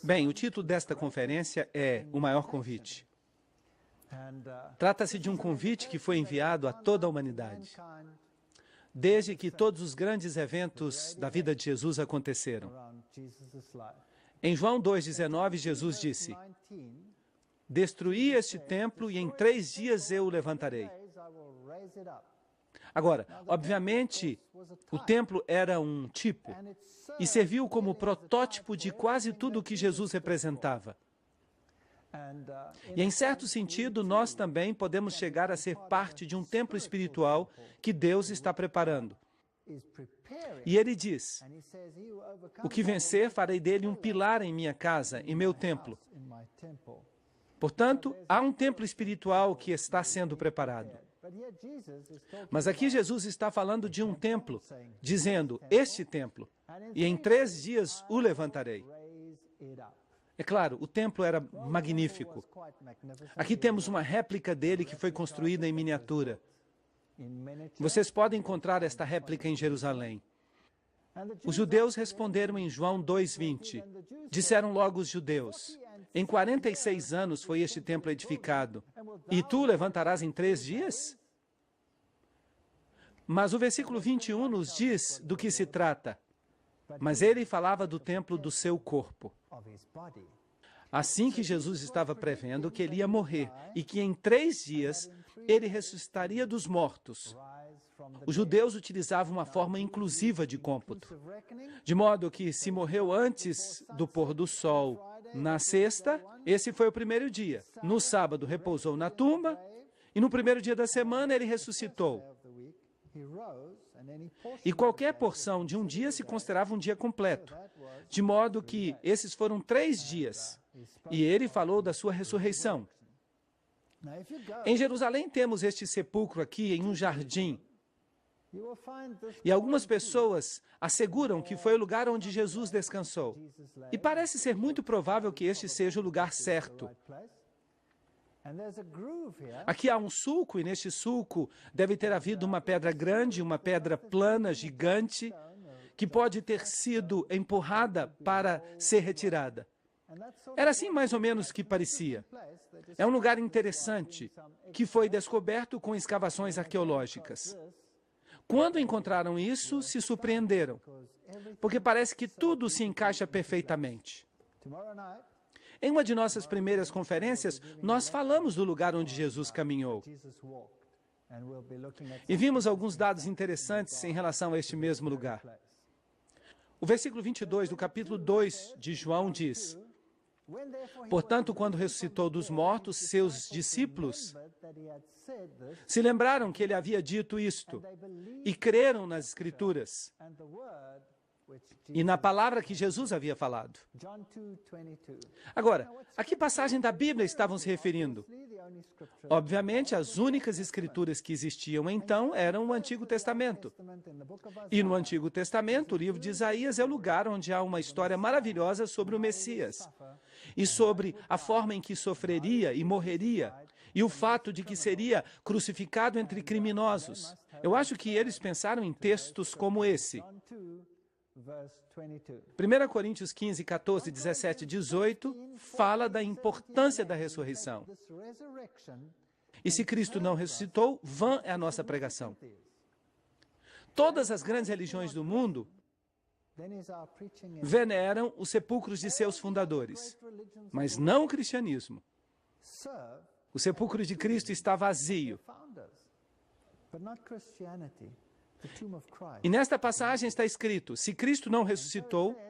Bem, o título desta conferência é O Maior Convite. Trata-se de um convite que foi enviado a toda a humanidade, desde que todos os grandes eventos da vida de Jesus aconteceram. Em João 2,19, Jesus disse: "Destruí este templo e em 3 dias eu o levantarei." Agora, obviamente, o templo era um tipo e serviu como protótipo de quase tudo o que Jesus representava. E, em certo sentido, nós também podemos chegar a ser parte de um templo espiritual que Deus está preparando. E ele diz: "O que vencer, farei dele um pilar em minha casa, em meu templo." Portanto, há um templo espiritual que está sendo preparado. Mas aqui Jesus está falando de um templo, dizendo, este templo, e em 3 dias o levantarei. É claro, o templo era magnífico. Aqui temos uma réplica dele que foi construída em miniatura. Vocês podem encontrar esta réplica em Jerusalém. Os judeus responderam em João 2,20. Disseram logo os judeus: "Em 46 anos foi este templo edificado, e tu o levantarás em 3 dias?" Mas o versículo 21 nos diz do que se trata. Mas ele falava do templo do seu corpo. Assim que Jesus estava prevendo que ele ia morrer e que em 3 dias ele ressuscitaria dos mortos. Os judeus utilizavam uma forma inclusiva de cômputo, de modo que se morreu antes do pôr do sol na sexta, esse foi o primeiro dia. No sábado repousou na tumba e no primeiro dia da semana ele ressuscitou. E qualquer porção de um dia se considerava um dia completo, de modo que esses foram 3 dias. E ele falou da sua ressurreição. Em Jerusalém temos este sepulcro aqui em um jardim. E algumas pessoas asseguram que foi o lugar onde Jesus descansou. E parece ser muito provável que este seja o lugar certo. Aqui há um sulco, e neste sulco deve ter havido uma pedra grande, uma pedra plana, gigante, que pode ter sido empurrada para ser retirada. Era assim mais ou menos que parecia. É um lugar interessante, que foi descoberto com escavações arqueológicas. Quando encontraram isso, se surpreenderam, porque parece que tudo se encaixa perfeitamente. Em uma de nossas primeiras conferências, nós falamos do lugar onde Jesus caminhou. E vimos alguns dados interessantes em relação a este mesmo lugar. O versículo 22 do capítulo 2 de João diz: "Portanto, quando ressuscitou dos mortos, seus discípulos se lembraram que ele havia dito isto e creram nas Escrituras e na palavra que Jesus havia falado." Agora, a que passagem da Bíblia estavam se referindo? Obviamente, as únicas escrituras que existiam então eram o Antigo Testamento. E no Antigo Testamento, o livro de Isaías é o lugar onde há uma história maravilhosa sobre o Messias e sobre a forma em que sofreria e morreria e o fato de que seria crucificado entre criminosos. Eu acho que eles pensaram em textos como esse. 1 Coríntios 15, 14, 17 e 18 fala da importância da ressurreição. E se Cristo não ressuscitou, vã é a nossa pregação. Todas as grandes religiões do mundo veneram os sepulcros de seus fundadores, mas não o cristianismo. O sepulcro de Cristo está vazio. E nesta passagem está escrito: se Cristo não ressuscitou,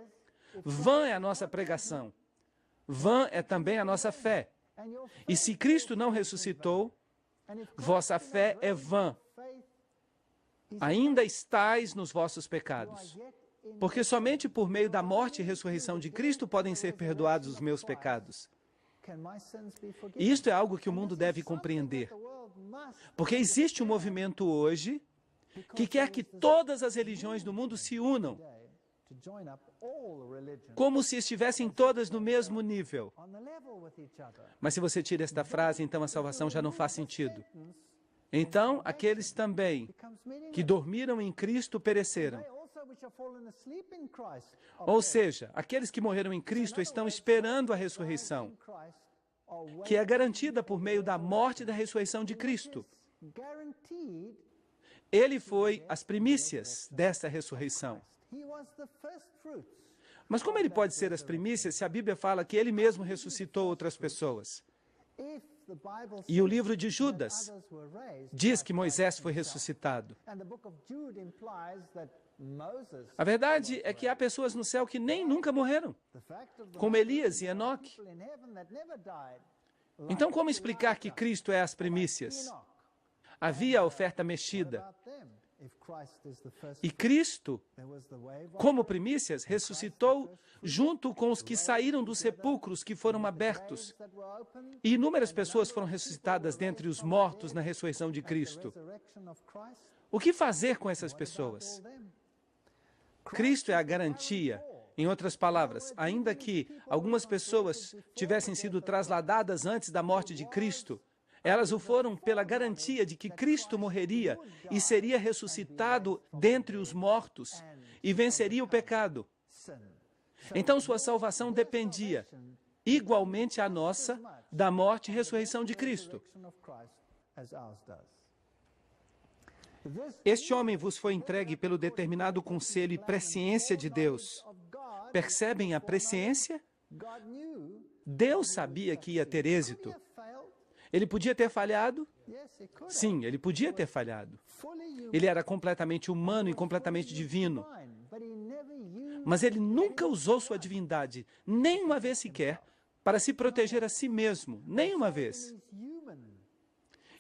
vã é a nossa pregação, vã é também a nossa fé. E se Cristo não ressuscitou, vossa fé é vã. Ainda estáis nos vossos pecados. Porque somente por meio da morte e ressurreição de Cristo podem ser perdoados os meus pecados. E isto é algo que o mundo deve compreender. Porque existe um movimento hoje que quer que todas as religiões do mundo se unam, como se estivessem todas no mesmo nível. Mas se você tira esta frase, então a salvação já não faz sentido. Então, aqueles também que dormiram em Cristo pereceram. Ou seja, aqueles que morreram em Cristo estão esperando a ressurreição, que é garantida por meio da morte e da ressurreição de Cristo. Ele foi as primícias desta ressurreição. Mas como ele pode ser as primícias se a Bíblia fala que ele mesmo ressuscitou outras pessoas? E o livro de Judas diz que Moisés foi ressuscitado. A verdade é que há pessoas no céu que nem nunca morreram, como Elias e Enoque. Então, como explicar que Cristo é as primícias? Havia a oferta mexida. E Cristo, como primícias, ressuscitou junto com os que saíram dos sepulcros que foram abertos. E inúmeras pessoas foram ressuscitadas dentre os mortos na ressurreição de Cristo. O que fazer com essas pessoas? Cristo é a garantia. Em outras palavras, ainda que algumas pessoas tivessem sido trasladadas antes da morte de Cristo, elas o foram pela garantia de que Cristo morreria e seria ressuscitado dentre os mortos e venceria o pecado. Então sua salvação dependia, igualmente a nossa, da morte e ressurreição de Cristo. Este homem vos foi entregue pelo determinado conselho e presciência de Deus. Percebem a presciência? Deus sabia que ia ter êxito. Ele podia ter falhado? Sim, ele podia ter falhado. Ele era completamente humano e completamente divino. Mas ele nunca usou sua divindade, nem uma vez sequer, para se proteger a si mesmo, nem uma vez.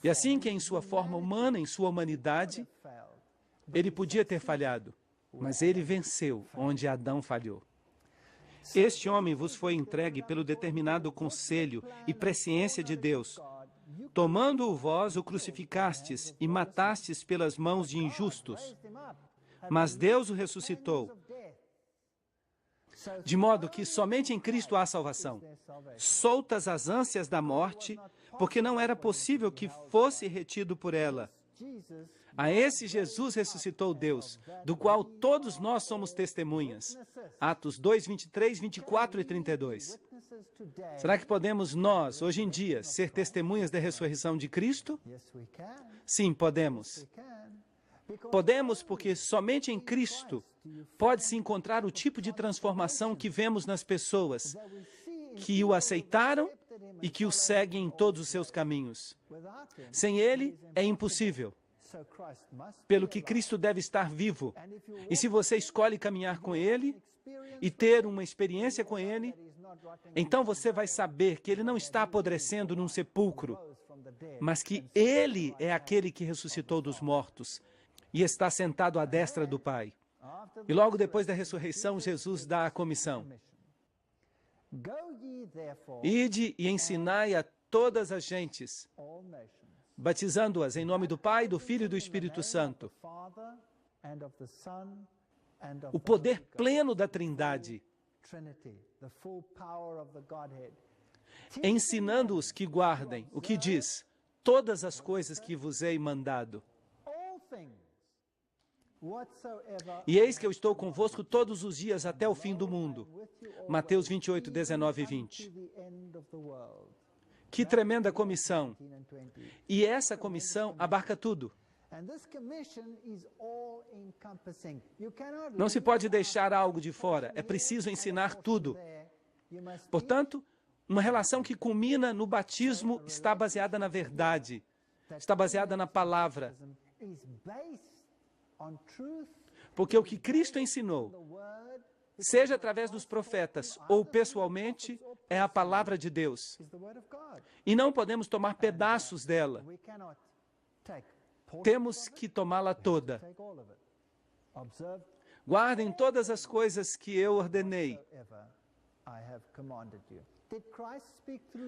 E assim que em sua forma humana, em sua humanidade, ele podia ter falhado, mas ele venceu onde Adão falhou. Este homem vos foi entregue pelo determinado conselho e presciência de Deus. Tomando-o vós, o crucificastes e matastes pelas mãos de injustos. Mas Deus o ressuscitou, de modo que somente em Cristo há salvação. Soltas as ânsias da morte, porque não era possível que fosse retido por ela. A esse Jesus ressuscitou Deus, do qual todos nós somos testemunhas. Atos 2, 23, 24 e 32. Será que podemos nós, hoje em dia, ser testemunhas da ressurreição de Cristo? Sim, podemos. Podemos porque somente em Cristo pode-se encontrar o tipo de transformação que vemos nas pessoas que o aceitaram e que o seguem em todos os seus caminhos. Sem Ele, é impossível. Pelo que Cristo deve estar vivo. E se você escolhe caminhar com Ele e ter uma experiência com Ele, então você vai saber que Ele não está apodrecendo num sepulcro, mas que Ele é aquele que ressuscitou dos mortos e está sentado à destra do Pai. E logo depois da ressurreição, Jesus dá a comissão. Ide e ensinai a todas as gentes, batizando-as em nome do Pai, do Filho e do Espírito Santo. O poder pleno da Trindade. Ensinando-os que guardem o que diz, todas as coisas que vos hei mandado. E eis que eu estou convosco todos os dias até o fim do mundo. Mateus 28, 19 e 20. Que tremenda comissão! E essa comissão abarca tudo. Não se pode deixar algo de fora, é preciso ensinar tudo. Portanto, uma relação que culmina no batismo está baseada na verdade, está baseada na palavra. Porque o que Cristo ensinou, seja através dos profetas ou pessoalmente, é a palavra de Deus. E não podemos tomar pedaços dela. Temos que tomá-la toda. Guardem todas as coisas que eu ordenei.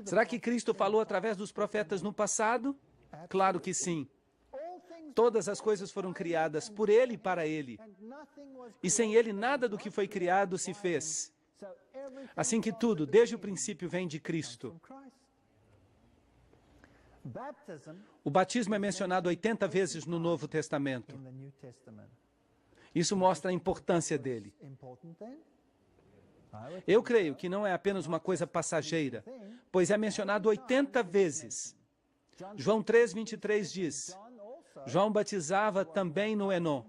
Será que Cristo falou através dos profetas no passado? Claro que sim. Todas as coisas foram criadas por Ele e para Ele. E sem Ele, nada do que foi criado se fez. Assim que tudo, desde o princípio, vem de Cristo. O batismo é mencionado 80 vezes no Novo Testamento. Isso mostra a importância dele. Eu creio que não é apenas uma coisa passageira, pois é mencionado 80 vezes. João 3:23 diz, João batizava também no Enon,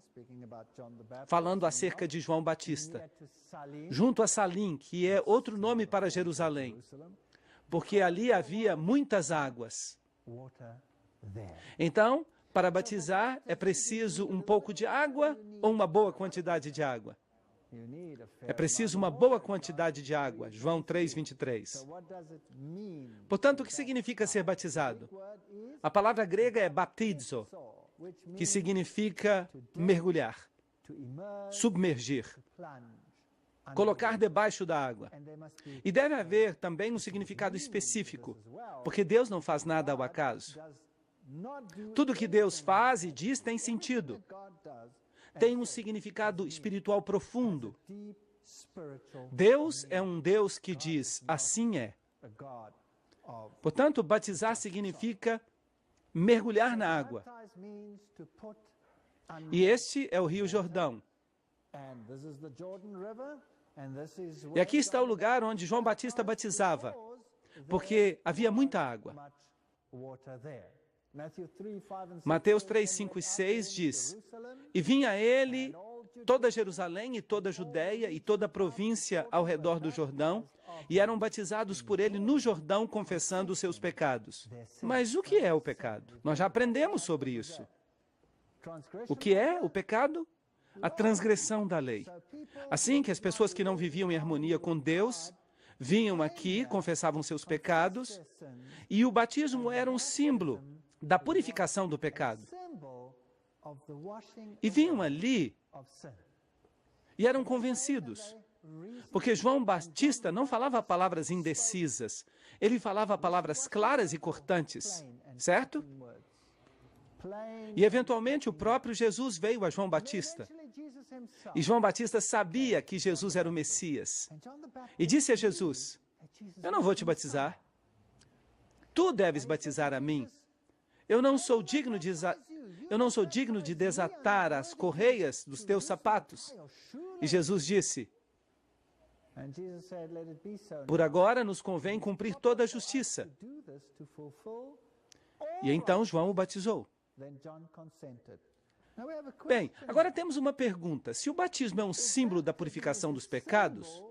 falando acerca de João Batista, junto a Salim, que é outro nome para Jerusalém, porque ali havia muitas águas. Então, para batizar, é preciso um pouco de água ou uma boa quantidade de água? É preciso uma boa quantidade de água. João 3:23. Portanto, o que significa ser batizado? A palavra grega é baptizo, que significa mergulhar, submergir, colocar debaixo da água. E deve haver também um significado específico, porque Deus não faz nada ao acaso. Tudo que Deus faz e diz tem sentido. Tem um significado espiritual profundo. Deus é um Deus que diz, assim é. Portanto, batizar significa mergulhar na água. E este é o Rio Jordão. E aqui está o lugar onde João Batista batizava, porque havia muita água. Mateus 3, 5 e 6 diz, e vinha a ele toda Jerusalém e toda a Judéia e toda a província ao redor do Jordão, e eram batizados por ele no Jordão, confessando os seus pecados. Mas o que é o pecado? Nós já aprendemos sobre isso. O que é o pecado? A transgressão da lei. Assim que as pessoas que não viviam em harmonia com Deus vinham aqui, confessavam seus pecados, e o batismo era um símbolo da purificação do pecado. E vinham ali e eram convencidos, porque João Batista não falava palavras indecisas, ele falava palavras claras e cortantes, certo? E eventualmente o próprio Jesus veio a João Batista. E João Batista sabia que Jesus era o Messias. E disse a Jesus, eu não vou te batizar. Tu deves batizar a mim. Eu não sou digno de desatar as correias dos teus sapatos. E Jesus disse, por agora nos convém cumprir toda a justiça. E então João o batizou. Bem, agora temos uma pergunta. Se o batismo é um símbolo da purificação dos pecados,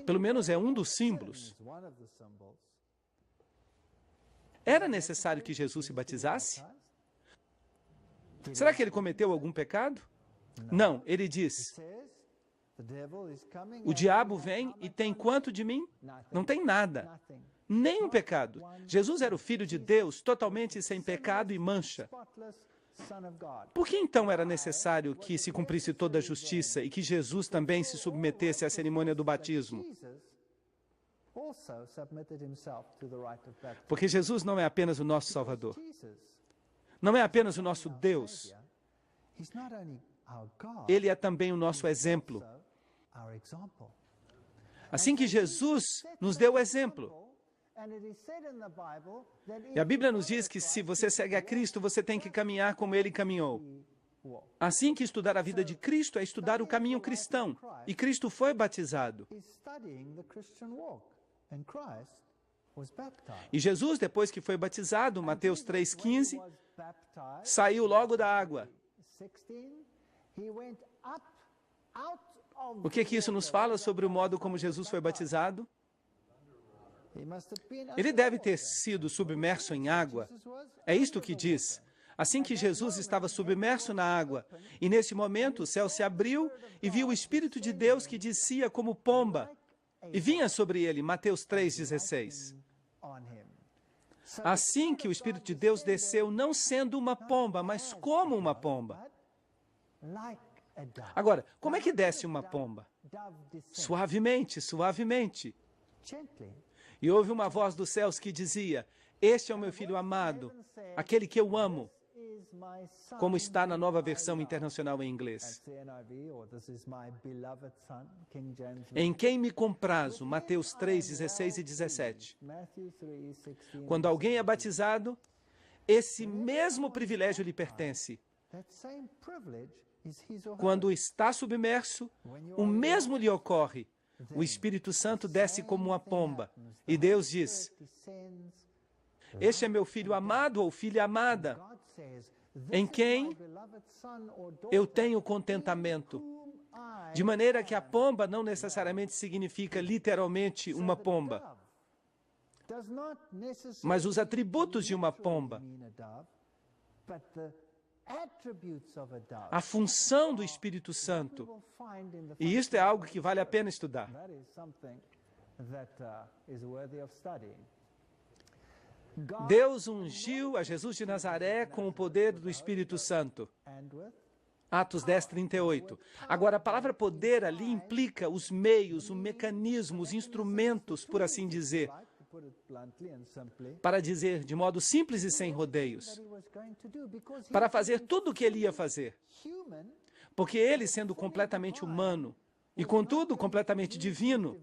pelo menos é um dos símbolos, era necessário que Jesus se batizasse? Será que ele cometeu algum pecado? Não, ele diz, o diabo vem e tem quanto de mim? Não tem nada. Nenhum pecado. Jesus era o Filho de Deus, totalmente sem pecado e mancha. Por que então era necessário que se cumprisse toda a justiça e que Jesus também se submetesse à cerimônia do batismo? Porque Jesus não é apenas o nosso Salvador. Não é apenas o nosso Deus. Ele é também o nosso exemplo. Assim que Jesus nos deu o exemplo. E a Bíblia nos diz que se você segue a Cristo, você tem que caminhar como Ele caminhou. Assim que estudar a vida de Cristo é estudar o caminho cristão. E Cristo foi batizado. E Jesus, depois que foi batizado, Mateus 3,15, saiu logo da água. O que isso nos fala sobre o modo como Jesus foi batizado? Ele deve ter sido submerso em água. É isto que diz. Assim que Jesus estava submerso na água, e nesse momento o céu se abriu e viu o Espírito de Deus que descia como pomba e vinha sobre ele, Mateus 3,16. Assim que o Espírito de Deus desceu, não sendo uma pomba, mas como uma pomba. Agora, como é que desce uma pomba? Suavemente, suavemente. E houve uma voz dos céus que dizia, este é o meu filho amado, aquele que eu amo, como está na Nova Versão Internacional em inglês. Em quem me comprazo, Mateus 3, 16 e 17. Quando alguém é batizado, esse mesmo privilégio lhe pertence. quando está submerso, o mesmo lhe ocorre. O Espírito Santo desce como uma pomba. E Deus diz: este é meu filho amado ou filha amada, em quem eu tenho contentamento. De maneira que a pomba não necessariamente significa literalmente uma pomba, mas os atributos de uma pomba. A função do Espírito Santo. E isto é algo que vale a pena estudar. Deus ungiu a Jesus de Nazaré com o poder do Espírito Santo. Atos 10, 38. Agora, a palavra poder ali implica os meios, o mecanismo, os instrumentos, por assim dizer. Para dizer de modo simples e sem rodeios. Para fazer tudo o que ele ia fazer. Porque ele, sendo completamente humano, e contudo completamente divino,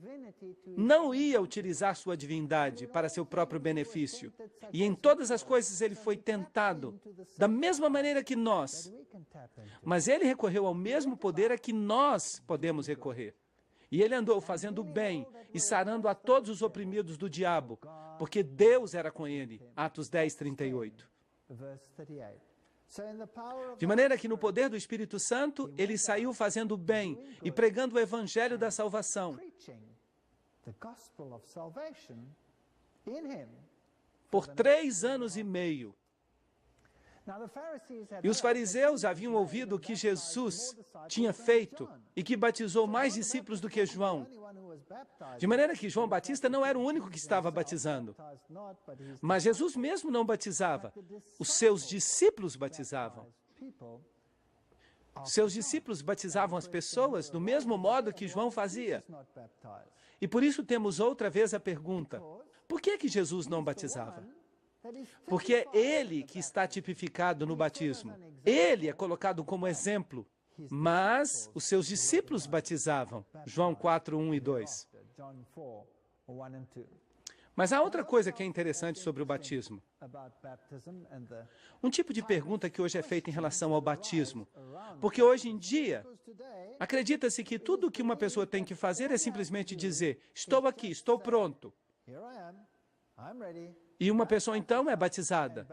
não ia utilizar sua divindade para seu próprio benefício. E em todas as coisas ele foi tentado, da mesma maneira que nós. Mas ele recorreu ao mesmo poder a que nós podemos recorrer. E ele andou fazendo bem e sarando a todos os oprimidos do diabo, porque Deus era com ele. Atos 10, 38. De maneira que no poder do Espírito Santo, ele saiu fazendo bem e pregando o evangelho da salvação. Por 3 anos e meio. E os fariseus haviam ouvido o que Jesus tinha feito e que batizou mais discípulos do que João. De maneira que João Batista não era o único que estava batizando. Mas Jesus mesmo não batizava. Os seus discípulos batizavam. Seus discípulos batizavam as pessoas do mesmo modo que João fazia. E por isso temos outra vez a pergunta: por que que Jesus não batizava? Porque é ele que está tipificado no batismo. Ele é colocado como exemplo. Mas os seus discípulos batizavam. João 4, 1 e 2. Mas há outra coisa que é interessante sobre o batismo. Um tipo de pergunta que hoje é feita em relação ao batismo. Porque hoje em dia, acredita-se que tudo o que uma pessoa tem que fazer é simplesmente dizer: estou aqui, estou pronto. E uma pessoa então é batizada.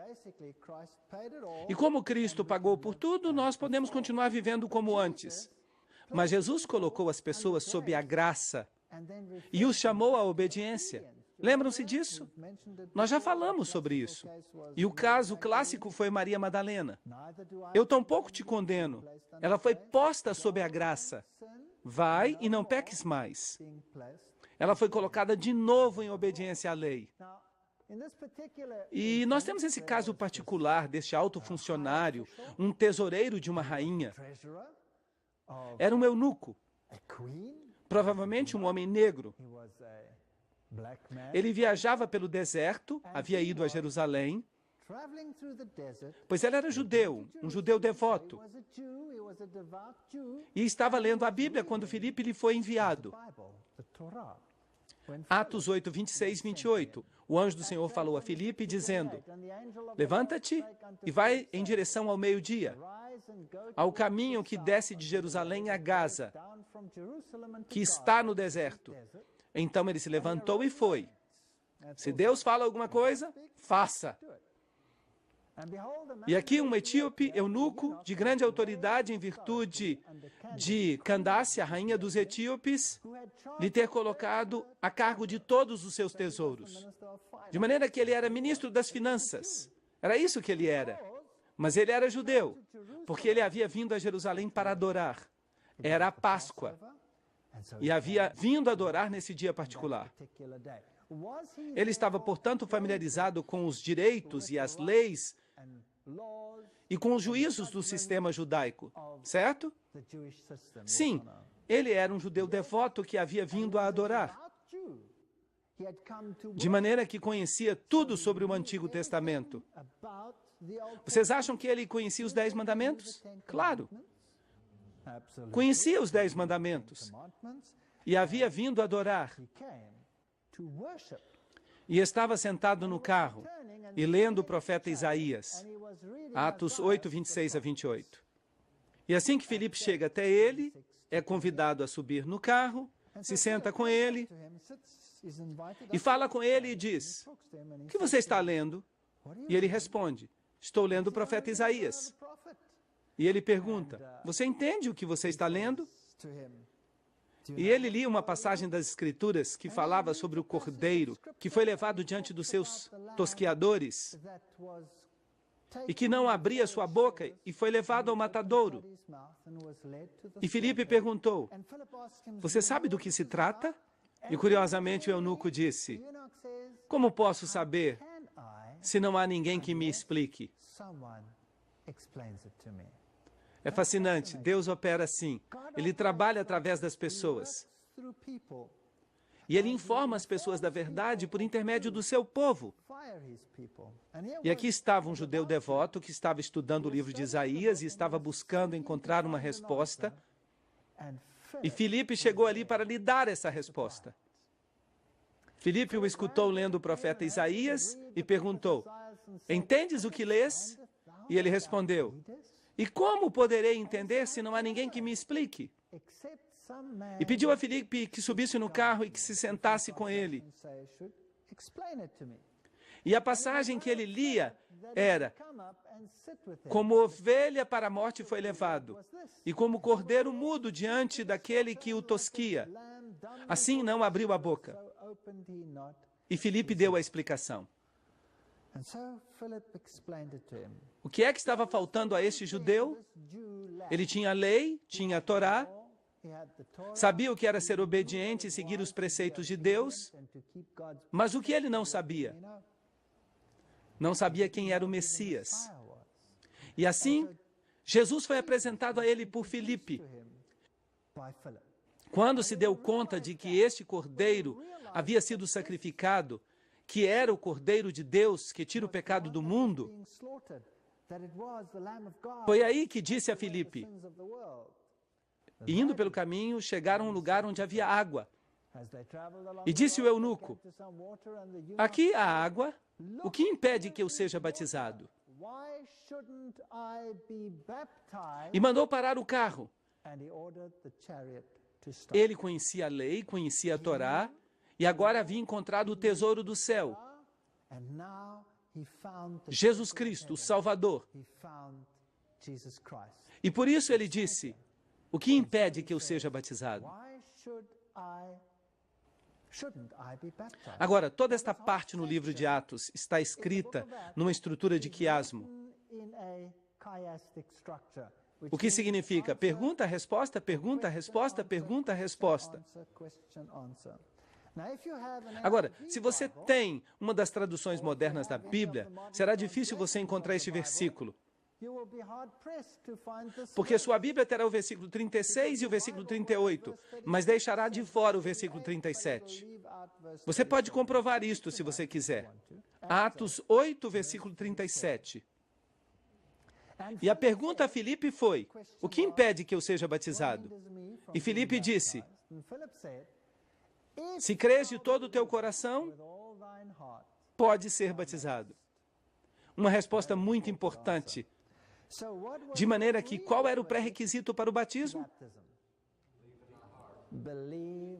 E como Cristo pagou por tudo, nós podemos continuar vivendo como antes. Mas Jesus colocou as pessoas sob a graça e os chamou à obediência. Lembram-se disso? Nós já falamos sobre isso. E o caso clássico foi Maria Madalena. Eu tampouco te condeno. Ela foi posta sob a graça. Vai e não peques mais. Ela foi colocada de novo em obediência à lei. E nós temos esse caso particular deste alto funcionário, um tesoureiro de uma rainha. Era um eunuco, provavelmente um homem negro. Ele viajava pelo deserto, havia ido a Jerusalém, pois ele era judeu, um judeu devoto. E estava lendo a Bíblia quando Filipe lhe foi enviado. Atos 8, 26 e 28. O anjo do Senhor falou a Filipe, dizendo: levanta-te e vai em direção ao meio-dia, ao caminho que desce de Jerusalém a Gaza, que está no deserto. Então ele se levantou e foi. Se Deus fala alguma coisa, faça. E aqui um etíope, eunuco, de grande autoridade em virtude de Candace, a rainha dos etíopes, lhe ter colocado a cargo de todos os seus tesouros. De maneira que ele era ministro das finanças. Era isso que ele era. Mas ele era judeu, porque ele havia vindo a Jerusalém para adorar. Era a Páscoa. E havia vindo adorar nesse dia particular. Ele estava, portanto, familiarizado com os direitos e as leis e com os juízos do sistema judaico, certo? Sim, ele era um judeu devoto que havia vindo a adorar. De maneira que conhecia tudo sobre o Antigo Testamento. Vocês acham que ele conhecia os 10 mandamentos? Claro. Conhecia os 10 mandamentos. E havia vindo adorar. E estava sentado no carro e lendo o profeta Isaías. Atos 8, 26 a 28. E assim que Filipe chega até ele, é convidado a subir no carro, se senta com ele e fala com ele e diz: o que você está lendo? E ele responde: estou lendo o profeta Isaías. E ele pergunta: você entende o que você está lendo? E ele lia uma passagem das Escrituras que falava sobre o cordeiro que foi levado diante dos seus tosquiadores e que não abria sua boca e foi levado ao matadouro. E Filipe perguntou: você sabe do que se trata? E curiosamente o eunuco disse: como posso saber se não há ninguém que me explique? É fascinante, Deus opera assim. Ele trabalha através das pessoas. E Ele informa as pessoas da verdade por intermédio do seu povo. E aqui estava um judeu devoto que estava estudando o livro de Isaías e estava buscando encontrar uma resposta. E Filipe chegou ali para lhe dar essa resposta. Filipe o escutou lendo o profeta Isaías e perguntou: entendes o que lês? E ele respondeu: e como poderei entender se não há ninguém que me explique? E pediu a Filipe que subisse no carro e que se sentasse com ele. E a passagem que ele lia era: como ovelha para a morte foi levado, e como cordeiro mudo diante daquele que o tosquia, assim não abriu a boca. E Filipe deu a explicação. O que é que estava faltando a este judeu? Ele tinha a lei, tinha a Torá, sabia o que era ser obediente e seguir os preceitos de Deus, mas o que ele não sabia? Não sabia quem era o Messias. E assim, Jesus foi apresentado a ele por Filipe. Quando se deu conta de que este cordeiro havia sido sacrificado, que era o Cordeiro de Deus que tira o pecado do mundo, foi aí que disse a Filipe. E indo pelo caminho, chegaram a um lugar onde havia água. E disse o eunuco: aqui há água, o que impede que eu seja batizado? E mandou parar o carro. Ele conhecia a lei, conhecia a Torá, e agora havia encontrado o tesouro do céu. Jesus Cristo, o Salvador. E por isso ele disse: o que impede que eu seja batizado? Agora, toda esta parte no livro de Atos está escrita numa estrutura de quiasmo. O que significa pergunta, resposta, pergunta, resposta, pergunta, resposta. Agora, se você tem uma das traduções modernas da Bíblia, será difícil você encontrar este versículo. Porque sua Bíblia terá o versículo 36 e o versículo 38, mas deixará de fora o versículo 37. Você pode comprovar isto se você quiser. Atos 8, versículo 37. E a pergunta a Filipe foi: o que impede que eu seja batizado? E Filipe disse: se crês de todo o teu coração, pode ser batizado. Uma resposta muito importante. De maneira que, qual era o pré-requisito para o batismo?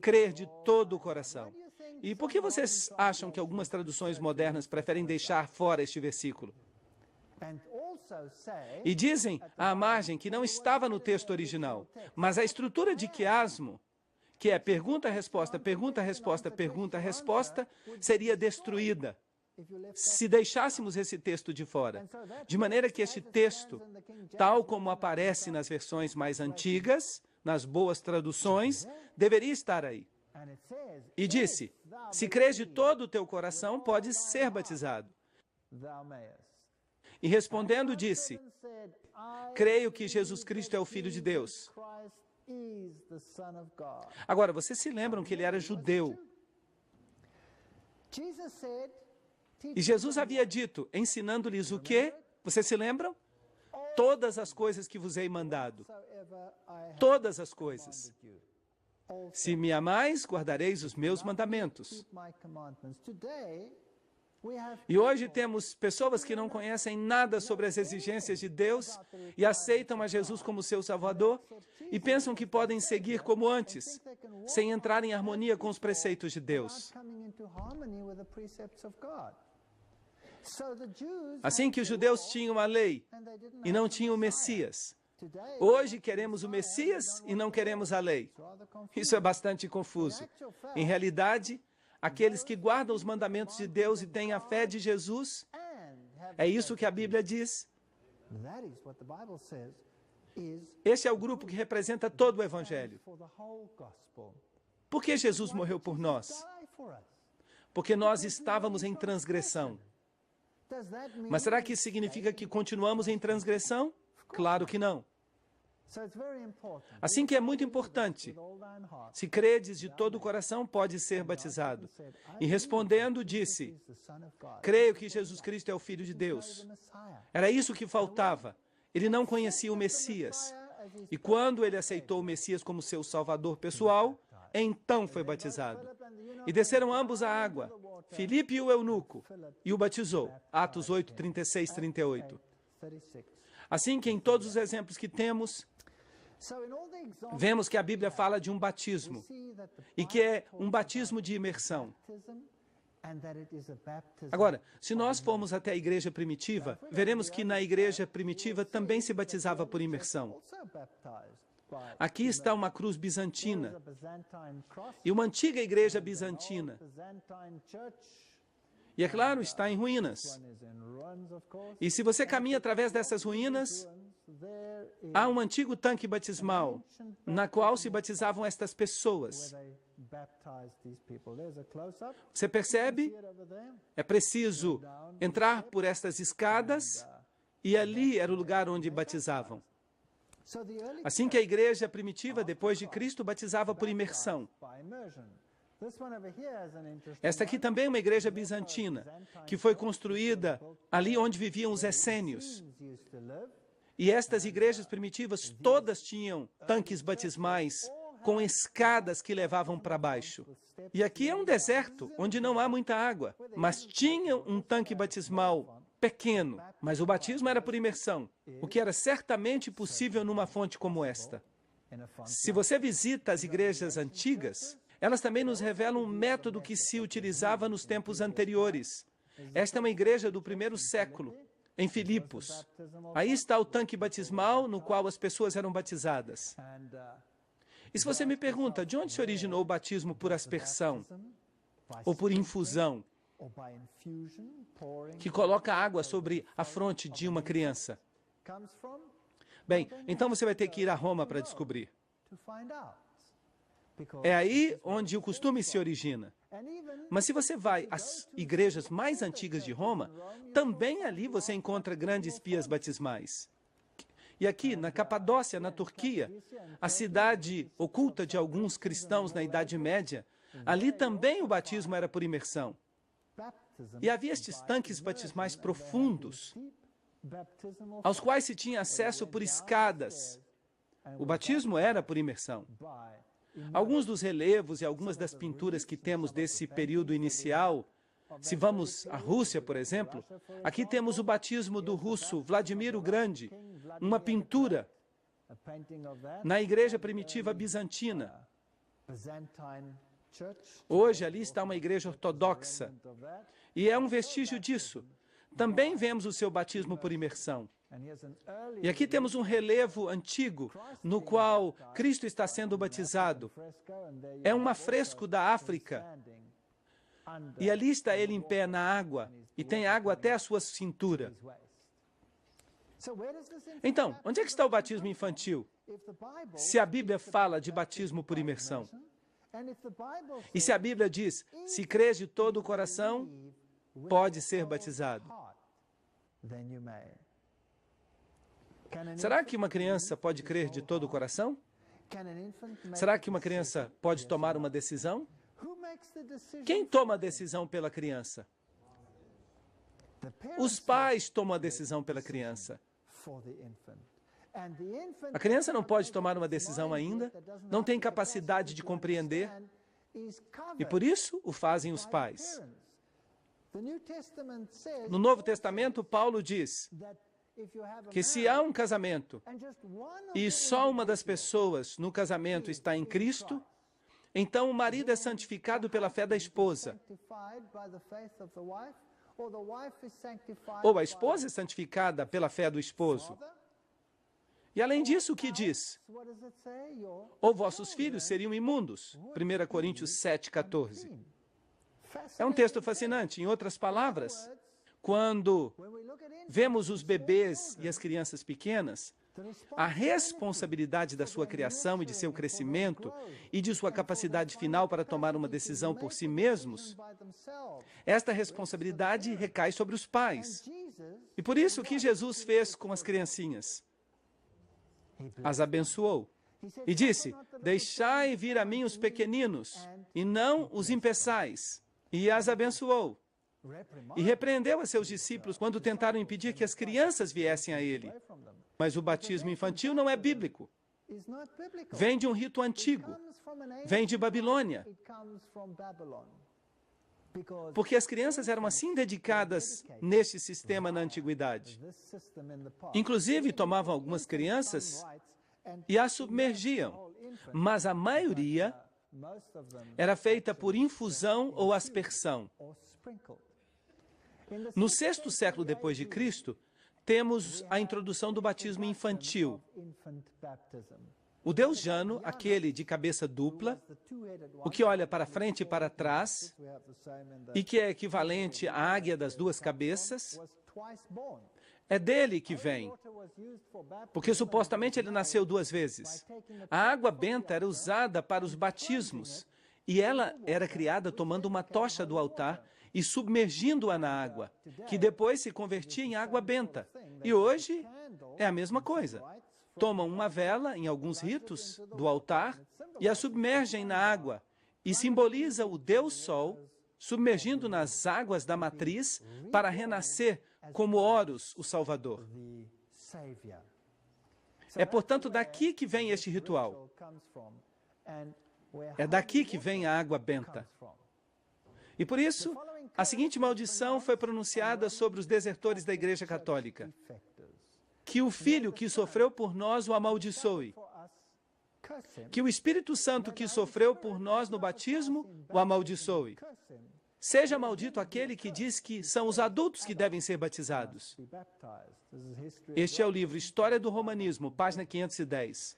Crer de todo o coração. E por que vocês acham que algumas traduções modernas preferem deixar fora este versículo? E dizem à margem que não estava no texto original, mas a estrutura de quiasmo, que é pergunta, resposta, pergunta, resposta, pergunta, resposta, seria destruída se deixássemos esse texto de fora. De maneira que este texto, tal como aparece nas versões mais antigas, nas boas traduções, deveria estar aí. E disse: se crês de todo o teu coração, podes ser batizado. E respondendo disse: creio que Jesus Cristo é o Filho de Deus. Agora, vocês se lembram que ele era judeu. E Jesus havia dito, ensinando-lhes o quê? Vocês se lembram? Todas as coisas que vos hei mandado. Todas as coisas. Se me amais, guardareis os meus mandamentos. E hoje temos pessoas que não conhecem nada sobre as exigências de Deus e aceitam a Jesus como seu Salvador e pensam que podem seguir como antes, sem entrar em harmonia com os preceitos de Deus. Assim que os judeus tinham a lei e não tinham o Messias. Hoje queremos o Messias e não queremos a lei. Isso é bastante confuso. Em realidade, aqueles que guardam os mandamentos de Deus e têm a fé de Jesus, é isso que a Bíblia diz. Este é o grupo que representa todo o Evangelho. Por que Jesus morreu por nós? Porque nós estávamos em transgressão. Mas será que isso significa que continuamos em transgressão? Claro que não. Assim que é muito importante, se credes de todo o coração, pode ser batizado. E respondendo, disse, creio que Jesus Cristo é o Filho de Deus. Era isso que faltava. Ele não conhecia o Messias. E quando ele aceitou o Messias como seu salvador pessoal, então foi batizado. E desceram ambos à água, Filipe e o eunuco, e o batizou. Atos 8, 36, 38. Assim que em todos os exemplos que temos, vemos que a Bíblia fala de um batismo, e que é um batismo de imersão. Agora, se nós formos até a igreja primitiva, veremos que na igreja primitiva também se batizava por imersão. Aqui está uma cruz bizantina e uma antiga igreja bizantina. E é claro, está em ruínas. E se você caminha através dessas ruínas, há um antigo tanque batismal, na qual se batizavam estas pessoas. Você percebe? É preciso entrar por estas escadas, e ali era o lugar onde batizavam. Assim que a igreja primitiva, depois de Cristo, batizava por imersão. Esta aqui também é uma igreja bizantina, que foi construída ali onde viviam os essênios. E estas igrejas primitivas todas tinham tanques batismais com escadas que levavam para baixo. E aqui é um deserto, onde não há muita água, mas tinham um tanque batismal pequeno, mas o batismo era por imersão, o que era certamente possível numa fonte como esta. Se você visita as igrejas antigas, elas também nos revelam um método que se utilizava nos tempos anteriores. Esta é uma igreja do primeiro século, em Filipos. Aí está o tanque batismal no qual as pessoas eram batizadas. E se você me pergunta, de onde se originou o batismo por aspersão ou por infusão, que coloca água sobre a fronte de uma criança? Bem, então você vai ter que ir a Roma para descobrir. É aí onde o costume se origina. Mas se você vai às igrejas mais antigas de Roma, também ali você encontra grandes pias batismais. E aqui, na Capadócia, na Turquia, a cidade oculta de alguns cristãos na Idade Média, ali também o batismo era por imersão. E havia estes tanques batismais profundos, aos quais se tinha acesso por escadas. O batismo era por imersão. Alguns dos relevos e algumas das pinturas que temos desse período inicial, se vamos à Rússia, por exemplo, aqui temos o batismo do russo Vladimir o Grande, uma pintura na igreja primitiva bizantina. Hoje ali está uma igreja ortodoxa, e é um vestígio disso. Também vemos o seu batismo por imersão. E aqui temos um relevo antigo, no qual Cristo está sendo batizado. É um afresco da África. E ali está ele em pé na água, e tem água até a sua cintura. Então, onde é que está o batismo infantil? Se a Bíblia fala de batismo por imersão. E se a Bíblia diz, se crês de todo o coração, pode ser batizado. Será que uma criança pode crer de todo o coração? Será que uma criança pode tomar uma decisão? Quem toma a decisão pela criança? Os pais tomam a decisão pela criança. A criança não pode tomar uma decisão ainda, não tem capacidade de compreender, e por isso o fazem os pais. No Novo Testamento, Paulo diz que se há um casamento e só uma das pessoas no casamento está em Cristo, então o marido é santificado pela fé da esposa. Ou a esposa é santificada pela fé do esposo. E além disso, o que diz? Ou vossos filhos seriam imundos. 1 Coríntios 7,14. É um texto fascinante. Em outras palavras, quando vemos os bebês e as crianças pequenas, a responsabilidade da sua criação e de seu crescimento e de sua capacidade final para tomar uma decisão por si mesmos, esta responsabilidade recai sobre os pais. E por isso, o que Jesus fez com as criancinhas? As abençoou. E disse, deixai vir a mim os pequeninos, e não os impeçais. E as abençoou. E repreendeu a seus discípulos quando tentaram impedir que as crianças viessem a ele. Mas o batismo infantil não é bíblico. Vem de um rito antigo. Vem de Babilônia. Porque as crianças eram assim dedicadas neste sistema na antiguidade. Inclusive, tomavam algumas crianças e as submergiam. Mas a maioria era feita por infusão ou aspersão. No 6º século depois de Cristo, temos a introdução do batismo infantil. O Deus Jano, aquele de cabeça dupla, o que olha para frente e para trás, e que é equivalente à águia das duas cabeças, é dele que vem, porque supostamente ele nasceu 2 vezes. A água benta era usada para os batismos, e ela era criada tomando uma tocha do altar e submergindo-a na água, que depois se convertia em água benta. E hoje é a mesma coisa. Tomam uma vela, em alguns ritos, do altar e a submergem na água, e simboliza o Deus Sol submergindo nas águas da matriz para renascer como Horus, o Salvador. É, portanto, daqui que vem este ritual. É daqui que vem a água benta. E por isso, a seguinte maldição foi pronunciada sobre os desertores da Igreja Católica: que o Filho que sofreu por nós o amaldiçoe, que o Espírito Santo que sofreu por nós no batismo o amaldiçoe. Seja maldito aquele que diz que são os adultos que devem ser batizados. Este é o livro História do Romanismo, página 510.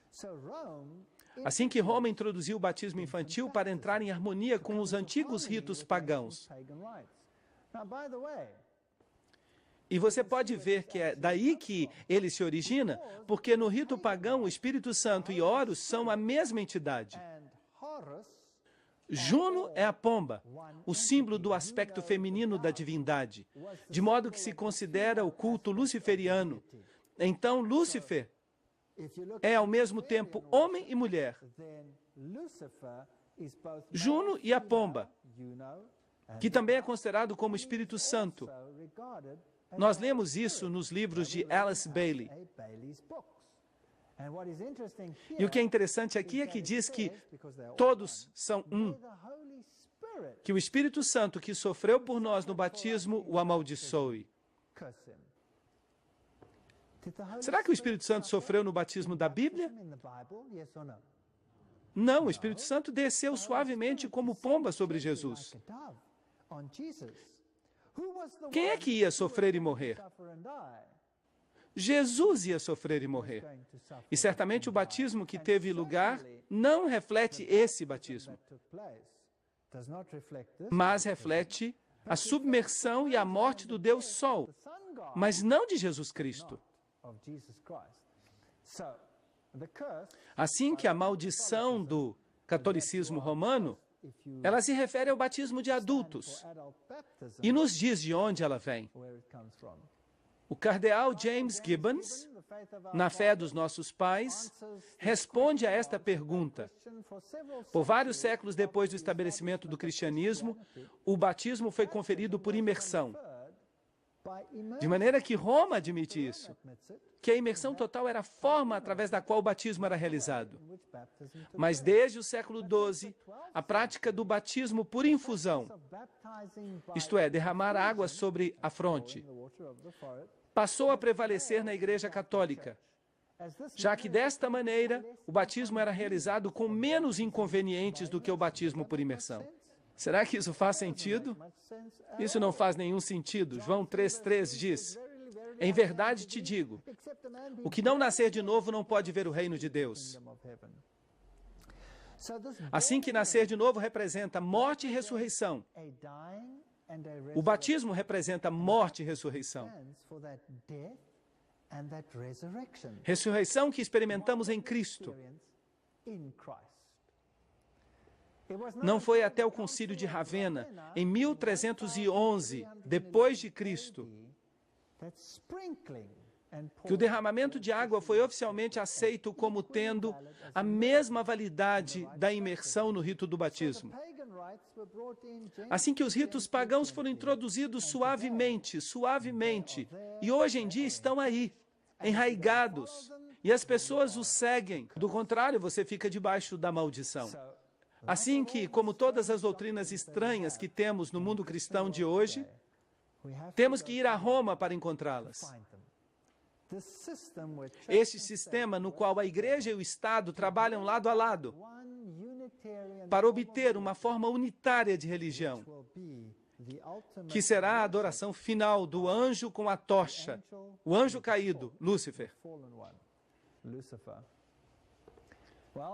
Assim que Roma introduziu o batismo infantil para entrar em harmonia com os antigos ritos pagãos. E você pode ver que é daí que ele se origina, porque no rito pagão o Espírito Santo e Horus são a mesma entidade. Juno é a pomba, o símbolo do aspecto feminino da divindade, de modo que se considera o culto luciferiano. Então, Lúcifer é ao mesmo tempo homem e mulher. Juno e a pomba, que também é considerado como Espírito Santo. Nós lemos isso nos livros de Alice Bailey. E o que é interessante aqui é que diz que todos são um. Que o Espírito Santo que sofreu por nós no batismo o amaldiçoe. Será que o Espírito Santo sofreu no batismo da Bíblia? Não, o Espírito Santo desceu suavemente como pomba sobre Jesus. Quem é que ia sofrer e morrer? Jesus ia sofrer e morrer. E certamente o batismo que teve lugar não reflete esse batismo, mas reflete a submersão e a morte do Deus Sol, mas não de Jesus Cristo. Assim que a maldição do catolicismo romano, ela se refere ao batismo de adultos e nos diz de onde ela vem. O cardeal James Gibbons, na fé dos nossos pais, responde a esta pergunta. Por vários séculos depois do estabelecimento do cristianismo, o batismo foi conferido por imersão. De maneira que Roma admite isso, que a imersão total era a forma através da qual o batismo era realizado. Mas desde o século XII, a prática do batismo por infusão, isto é, derramar água sobre a fronte, passou a prevalecer na Igreja Católica, já que desta maneira o batismo era realizado com menos inconvenientes do que o batismo por imersão. Será que isso faz sentido? Isso não faz nenhum sentido. João 3,3 diz: em verdade te digo, o que não nascer de novo não pode ver o reino de Deus. Assim que nascer de novo representa morte e ressurreição. O batismo representa morte e ressurreição. Ressurreição que experimentamos em Cristo. Não foi até o Concílio de Ravenna, em 1311, depois de Cristo, que o derramamento de água foi oficialmente aceito como tendo a mesma validade da imersão no rito do batismo. Assim que os ritos pagãos foram introduzidos suavemente, e hoje em dia estão aí, enraigados, e as pessoas os seguem. Do contrário, você fica debaixo da maldição. Assim que, como todas as doutrinas estranhas que temos no mundo cristão de hoje, temos que ir a Roma para encontrá-las. Este sistema no qual a Igreja e o Estado trabalham lado a lado para obter uma forma unitária de religião, que será a adoração final do anjo com a tocha, o anjo caído, Lúcifer.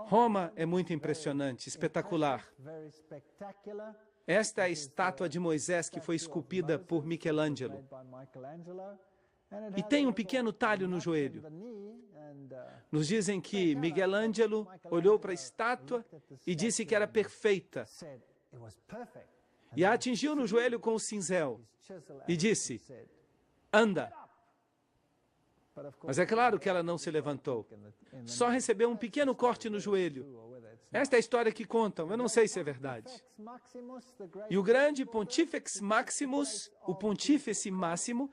Roma é muito impressionante, espetacular. Esta é a estátua de Moisés que foi esculpida por Michelangelo. E tem um pequeno talho no joelho. Nos dizem que Michelangelo olhou para a estátua e disse que era perfeita. E a atingiu no joelho com o cinzel e disse: anda. Mas é claro que ela não se levantou. Só recebeu um pequeno corte no joelho. Esta é a história que contam, eu não sei se é verdade. E o grande Pontifex Maximus, o Pontífice Máximo,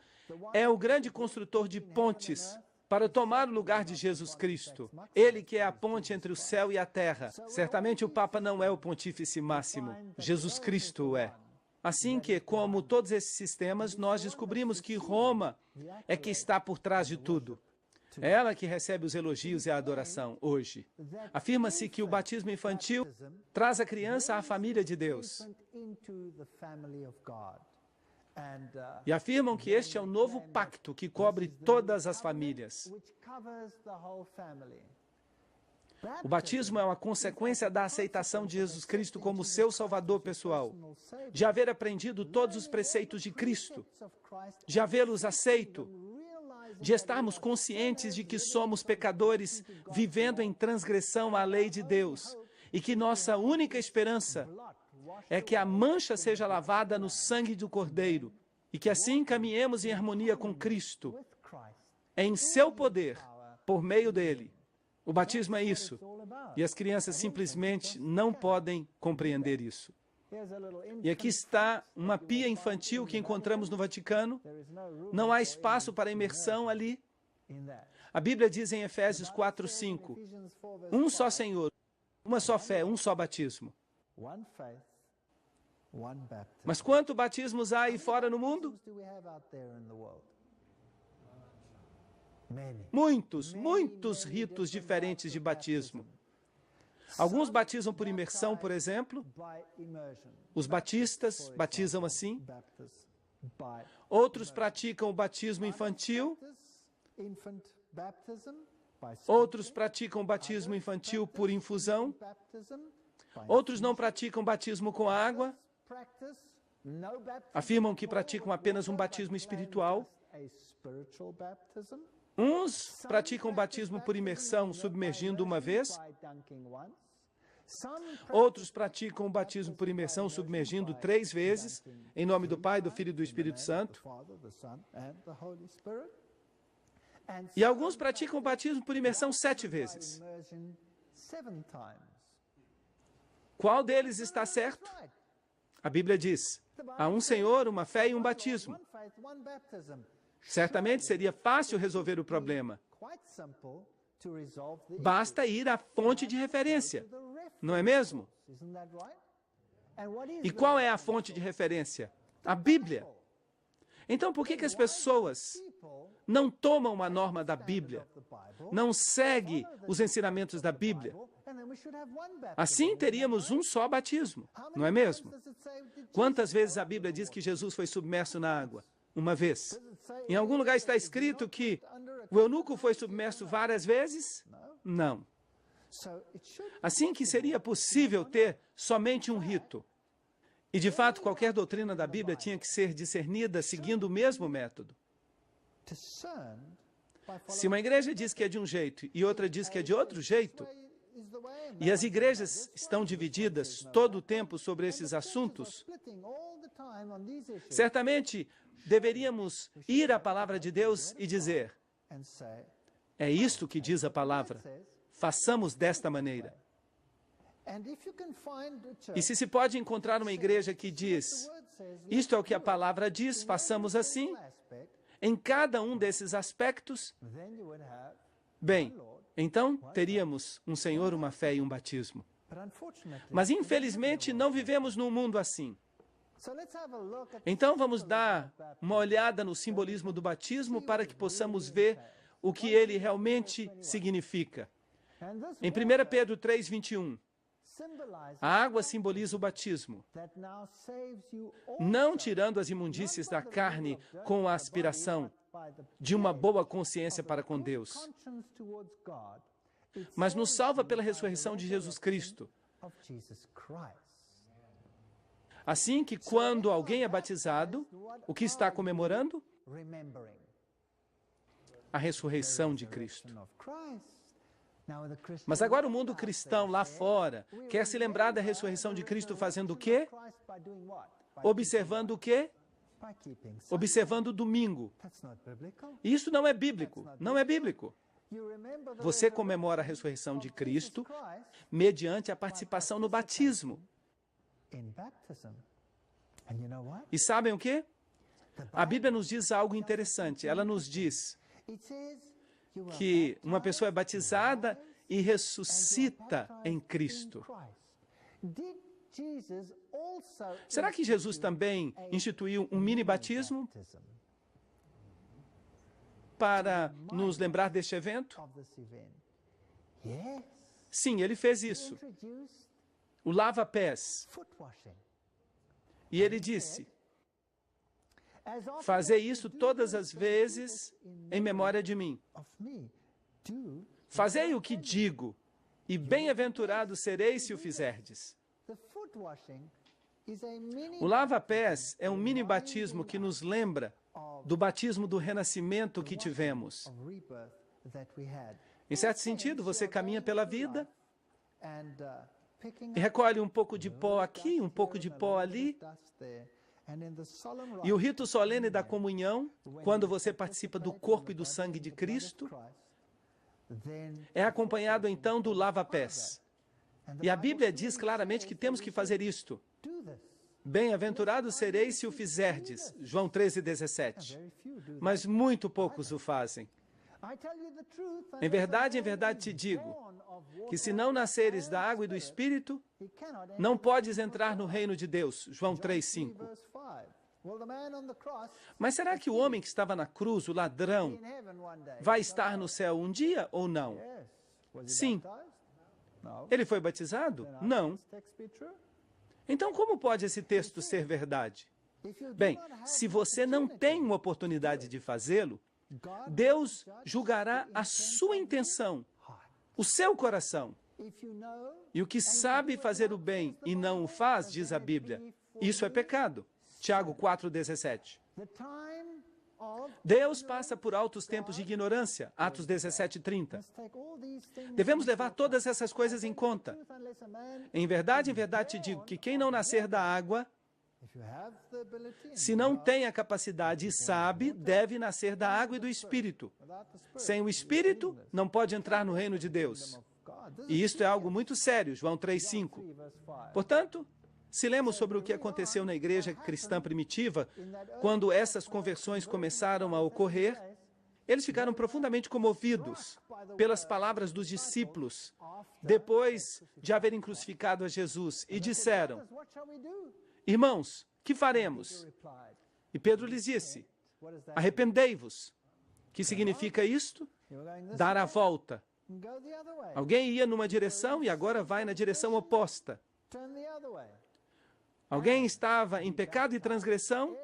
é o grande construtor de pontes para tomar o lugar de Jesus Cristo. Ele que é a ponte entre o céu e a terra. Certamente o Papa não é o Pontífice Máximo, Jesus Cristo o é. Assim que, como todos esses sistemas, nós descobrimos que Roma é que está por trás de tudo. É ela que recebe os elogios e a adoração hoje. Afirma-se que o batismo infantil traz a criança à família de Deus. E afirmam que este é o novo pacto que cobre todas as famílias. O batismo é uma consequência da aceitação de Jesus Cristo como seu Salvador pessoal, de haver aprendido todos os preceitos de Cristo, de havê-los aceito, de estarmos conscientes de que somos pecadores vivendo em transgressão à lei de Deus e que nossa única esperança é que a mancha seja lavada no sangue do Cordeiro e que assim caminhemos em harmonia com Cristo, em seu poder, por meio dele. O batismo é isso, e as crianças simplesmente não podem compreender isso. E aqui está uma pia infantil que encontramos no Vaticano. Não há espaço para imersão ali. A Bíblia diz em Efésios 4:5, um só Senhor, uma só fé, um só batismo. Mas quantos batismos há aí fora no mundo? Muitos ritos diferentes de batismo. Alguns batizam por imersão, por exemplo. Os batistas batizam assim. Outros praticam o batismo infantil. Outros praticam o batismo infantil por infusão. Outros não praticam batismo com água. Afirmam que praticam apenas um batismo espiritual. Uns praticam batismo por imersão, submergindo uma vez. Outros praticam o batismo por imersão, submergindo 3 vezes, em nome do Pai, do Filho e do Espírito Santo. E alguns praticam o batismo por imersão 7 vezes. Qual deles está certo? A Bíblia diz, Há um Senhor, uma fé e um batismo. Certamente seria fácil resolver o problema. Basta ir à fonte de referência, não é mesmo? E qual é a fonte de referência? A Bíblia. Então, por que as pessoas não tomam uma norma da Bíblia? Não seguem os ensinamentos da Bíblia? Assim teríamos um só batismo, não é mesmo? Quantas vezes a Bíblia diz que Jesus foi submerso na água? Uma vez. Em algum lugar está escrito que o eunuco foi submerso várias vezes? Não. Assim que seria possível ter somente um rito. E, de fato, qualquer doutrina da Bíblia tinha que ser discernida seguindo o mesmo método. Se uma igreja diz que é de um jeito e outra diz que é de outro jeito, e as igrejas estão divididas todo o tempo sobre esses assuntos, certamente deveríamos ir à palavra de Deus e dizer: é isto que diz a palavra, façamos desta maneira. E se pode encontrar uma igreja que diz: isto é o que a palavra diz, façamos assim, em cada um desses aspectos, bem, então teríamos um Senhor, uma fé e um batismo. Mas, infelizmente, não vivemos num mundo assim. Então, vamos dar uma olhada no simbolismo do batismo para que possamos ver o que ele realmente significa. Em 1 Pedro 3:21, a água simboliza o batismo, não tirando as imundícies da carne com a aspiração de uma boa consciência para com Deus, mas nos salva pela ressurreição de Jesus Cristo. Assim que quando alguém é batizado, o que está comemorando? A ressurreição de Cristo. Mas agora o mundo cristão lá fora quer se lembrar da ressurreição de Cristo fazendo o quê? Observando o quê? Observando o domingo. Isso não é bíblico, não é bíblico. Você comemora a ressurreição de Cristo mediante a participação no batismo. E sabem o quê? A Bíblia nos diz algo interessante. Ela nos diz que uma pessoa é batizada e ressuscita em Cristo. Será que Jesus também instituiu um mini batismo para nos lembrar deste evento? Sim, ele fez isso. O lava-pés. E ele disse: fazei isso todas as vezes em memória de mim. Fazei o que digo, e bem-aventurado sereis se o fizerdes. O lava-pés é um mini batismo que nos lembra do batismo do renascimento que tivemos. Em certo sentido, você caminha pela vida e recolhe um pouco de pó aqui, um pouco de pó ali. E o rito solene da comunhão, quando você participa do corpo e do sangue de Cristo, é acompanhado então do lava-pés. E a Bíblia diz claramente que temos que fazer isto. Bem-aventurados sereis se o fizerdes, João 13:17. Mas muito poucos o fazem. Em verdade te digo, que se não nasceres da água e do Espírito, não podes entrar no reino de Deus, João 3:5. Mas será que o homem que estava na cruz, o ladrão, vai estar no céu um dia ou não? Sim. Ele foi batizado? Não. Então, como pode esse texto ser verdade? Bem, se você não tem uma oportunidade de fazê-lo, Deus julgará a sua intenção, o seu coração. E o que sabe fazer o bem e não o faz, diz a Bíblia, isso é pecado. Tiago 4:17. Deus passa por altos tempos de ignorância, Atos 17:30. Devemos levar todas essas coisas em conta. Em verdade te digo que quem não nascer da água, se não tem a capacidade e sabe, deve nascer da água e do Espírito. Sem o Espírito, não pode entrar no reino de Deus. E isto é algo muito sério, João 3:5. Portanto, Se lemos sobre o que aconteceu na igreja cristã primitiva, quando essas conversões começaram a ocorrer, eles ficaram profundamente comovidos pelas palavras dos discípulos, depois de haverem crucificado a Jesus, e disseram: irmãos, que faremos? E Pedro lhes disse: arrependei-vos. Que significa isto? Dar a volta. Alguém ia numa direção e agora vai na direção oposta. Alguém estava em pecado e transgressão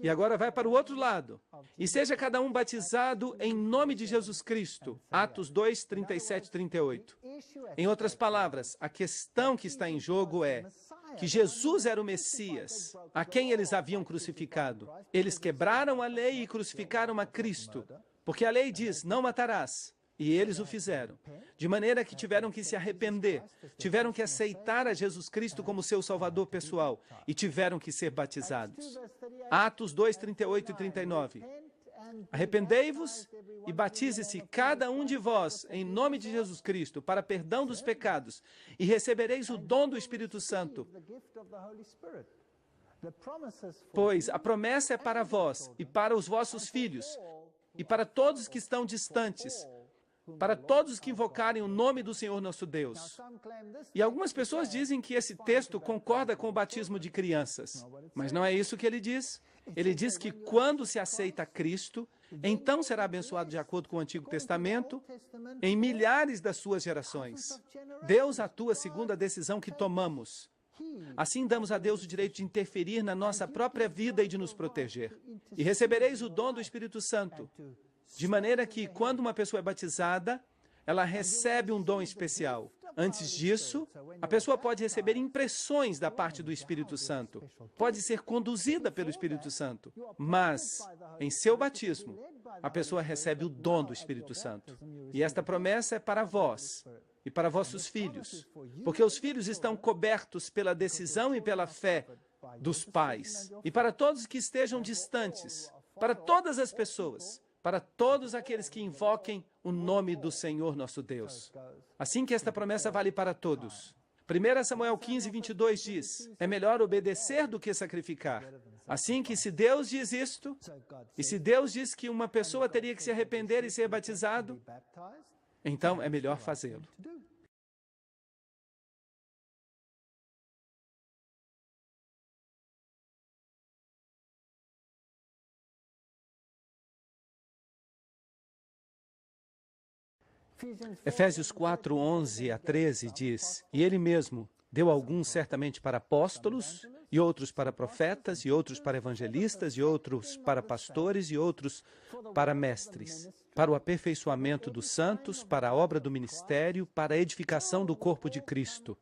e agora vai para o outro lado. E seja cada um batizado em nome de Jesus Cristo. Atos 2, 37 e 38. Em outras palavras, a questão que está em jogo é que Jesus era o Messias, a quem eles haviam crucificado. Eles quebraram a lei e crucificaram a Cristo, porque a lei diz: não matarás. E eles o fizeram, de maneira que tiveram que se arrepender, tiveram que aceitar a Jesus Cristo como seu Salvador pessoal e tiveram que ser batizados. Atos 2, 38 e 39. Arrependei-vos e batize-se cada um de vós em nome de Jesus Cristo para perdão dos pecados e recebereis o dom do Espírito Santo. Pois a promessa é para vós e para os vossos filhos e para todos que estão distantes, para todos que invocarem o nome do Senhor nosso Deus. E algumas pessoas dizem que esse texto concorda com o batismo de crianças, mas não é isso que ele diz. Ele diz que quando se aceita Cristo, então será abençoado de acordo com o Antigo Testamento em milhares das suas gerações. Deus atua segundo a decisão que tomamos. Assim damos a Deus o direito de interferir na nossa própria vida e de nos proteger. E recebereis o dom do Espírito Santo, de maneira que, quando uma pessoa é batizada, ela recebe um dom especial. Antes disso, a pessoa pode receber impressões da parte do Espírito Santo. Pode ser conduzida pelo Espírito Santo. Mas, em seu batismo, a pessoa recebe o dom do Espírito Santo. E esta promessa é para vós e para vossos filhos, porque os filhos estão cobertos pela decisão e pela fé dos pais. E para todos que estejam distantes, para todas as pessoas, para todos aqueles que invoquem o nome do Senhor nosso Deus. Assim que esta promessa vale para todos. 1 Samuel 15, 22 diz: é melhor obedecer do que sacrificar. Assim que se Deus diz isto, e se Deus diz que uma pessoa teria que se arrepender e ser batizado, então é melhor fazê-lo. Efésios 4, 11 a 13 diz: e ele mesmo deu alguns certamente para apóstolos, e outros para profetas, e outros para evangelistas, e outros para pastores, e outros para mestres, para o aperfeiçoamento dos santos, para a obra do ministério, para a edificação do corpo de Cristo,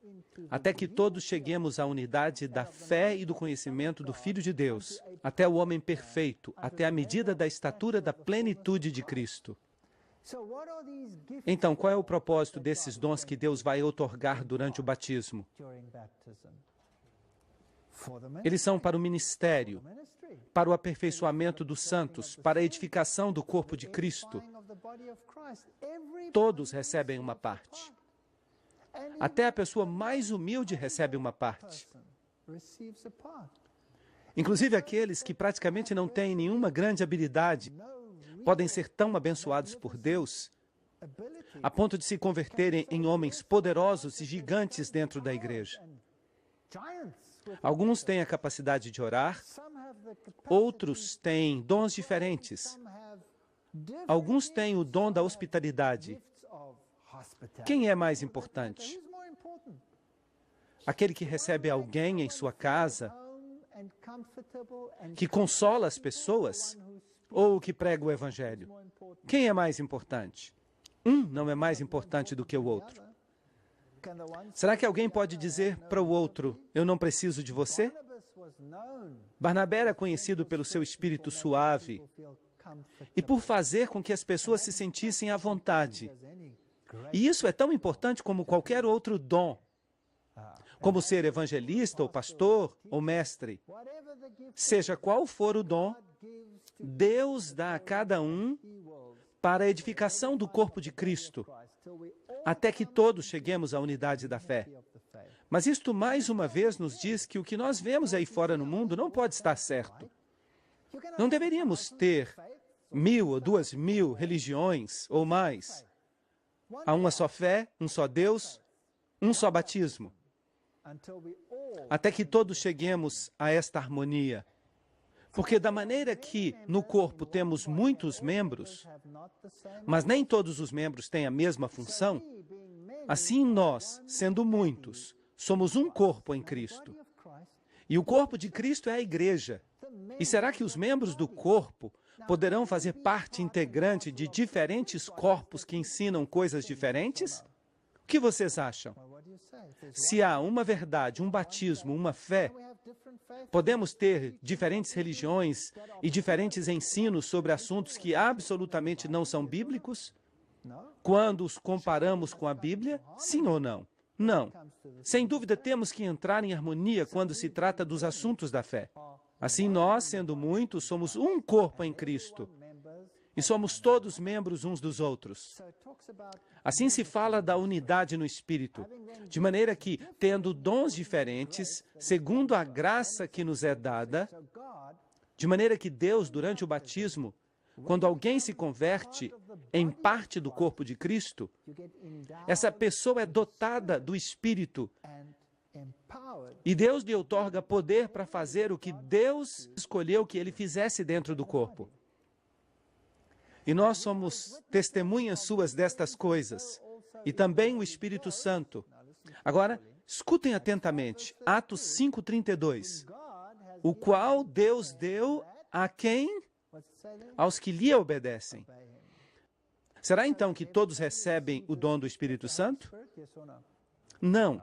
até que todos cheguemos à unidade da fé e do conhecimento do Filho de Deus, até o homem perfeito, até a medida da estatura da plenitude de Cristo. Então, qual é o propósito desses dons que Deus vai outorgar durante o batismo? Eles são para o ministério, para o aperfeiçoamento dos santos, para a edificação do corpo de Cristo. Todos recebem uma parte. Até a pessoa mais humilde recebe uma parte. Inclusive aqueles que praticamente não têm nenhuma grande habilidade podem ser tão abençoados por Deus a ponto de se converterem em homens poderosos e gigantes dentro da igreja. Alguns têm a capacidade de orar, outros têm dons diferentes. Alguns têm o dom da hospitalidade. Quem é mais importante? Aquele que recebe alguém em sua casa, que consola as pessoas, ou que prega o Evangelho? Quem é mais importante? Um não é mais importante do que o outro. Será que alguém pode dizer para o outro: eu não preciso de você? Barnabé era conhecido pelo seu espírito suave e por fazer com que as pessoas se sentissem à vontade. E isso é tão importante como qualquer outro dom, como ser evangelista, ou pastor, ou mestre. Seja qual for o dom, Deus dá a cada um para a edificação do corpo de Cristo, até que todos cheguemos à unidade da fé. Mas isto mais uma vez nos diz que o que nós vemos aí fora no mundo não pode estar certo. Não deveríamos ter 1.000 ou 2.000 religiões ou mais. Há uma só fé, um só Deus, um só batismo. Até que todos cheguemos a esta harmonia. Porque da maneira que no corpo temos muitos membros, mas nem todos os membros têm a mesma função, assim nós, sendo muitos, somos um corpo em Cristo. E o corpo de Cristo é a igreja. E será que os membros do corpo poderão fazer parte integrante de diferentes corpos que ensinam coisas diferentes? O que vocês acham? Se há uma verdade, um batismo, uma fé, podemos ter diferentes religiões e diferentes ensinos sobre assuntos que absolutamente não são bíblicos? Quando os comparamos com a Bíblia, sim ou não? Não. Sem dúvida, temos que entrar em harmonia quando se trata dos assuntos da fé. Assim, nós, sendo muitos, somos um corpo em Cristo. E somos todos membros uns dos outros. Assim se fala da unidade no Espírito, de maneira que, tendo dons diferentes, segundo a graça que nos é dada, de maneira que Deus, durante o batismo, quando alguém se converte em parte do corpo de Cristo, essa pessoa é dotada do Espírito e Deus lhe outorga poder para fazer o que Deus escolheu que ele fizesse dentro do corpo. E nós somos testemunhas suas destas coisas, e também o Espírito Santo. Agora, escutem atentamente, Atos 5:32, o qual Deus deu a quem? Aos que lhe obedecem. Será então que todos recebem o dom do Espírito Santo? Não.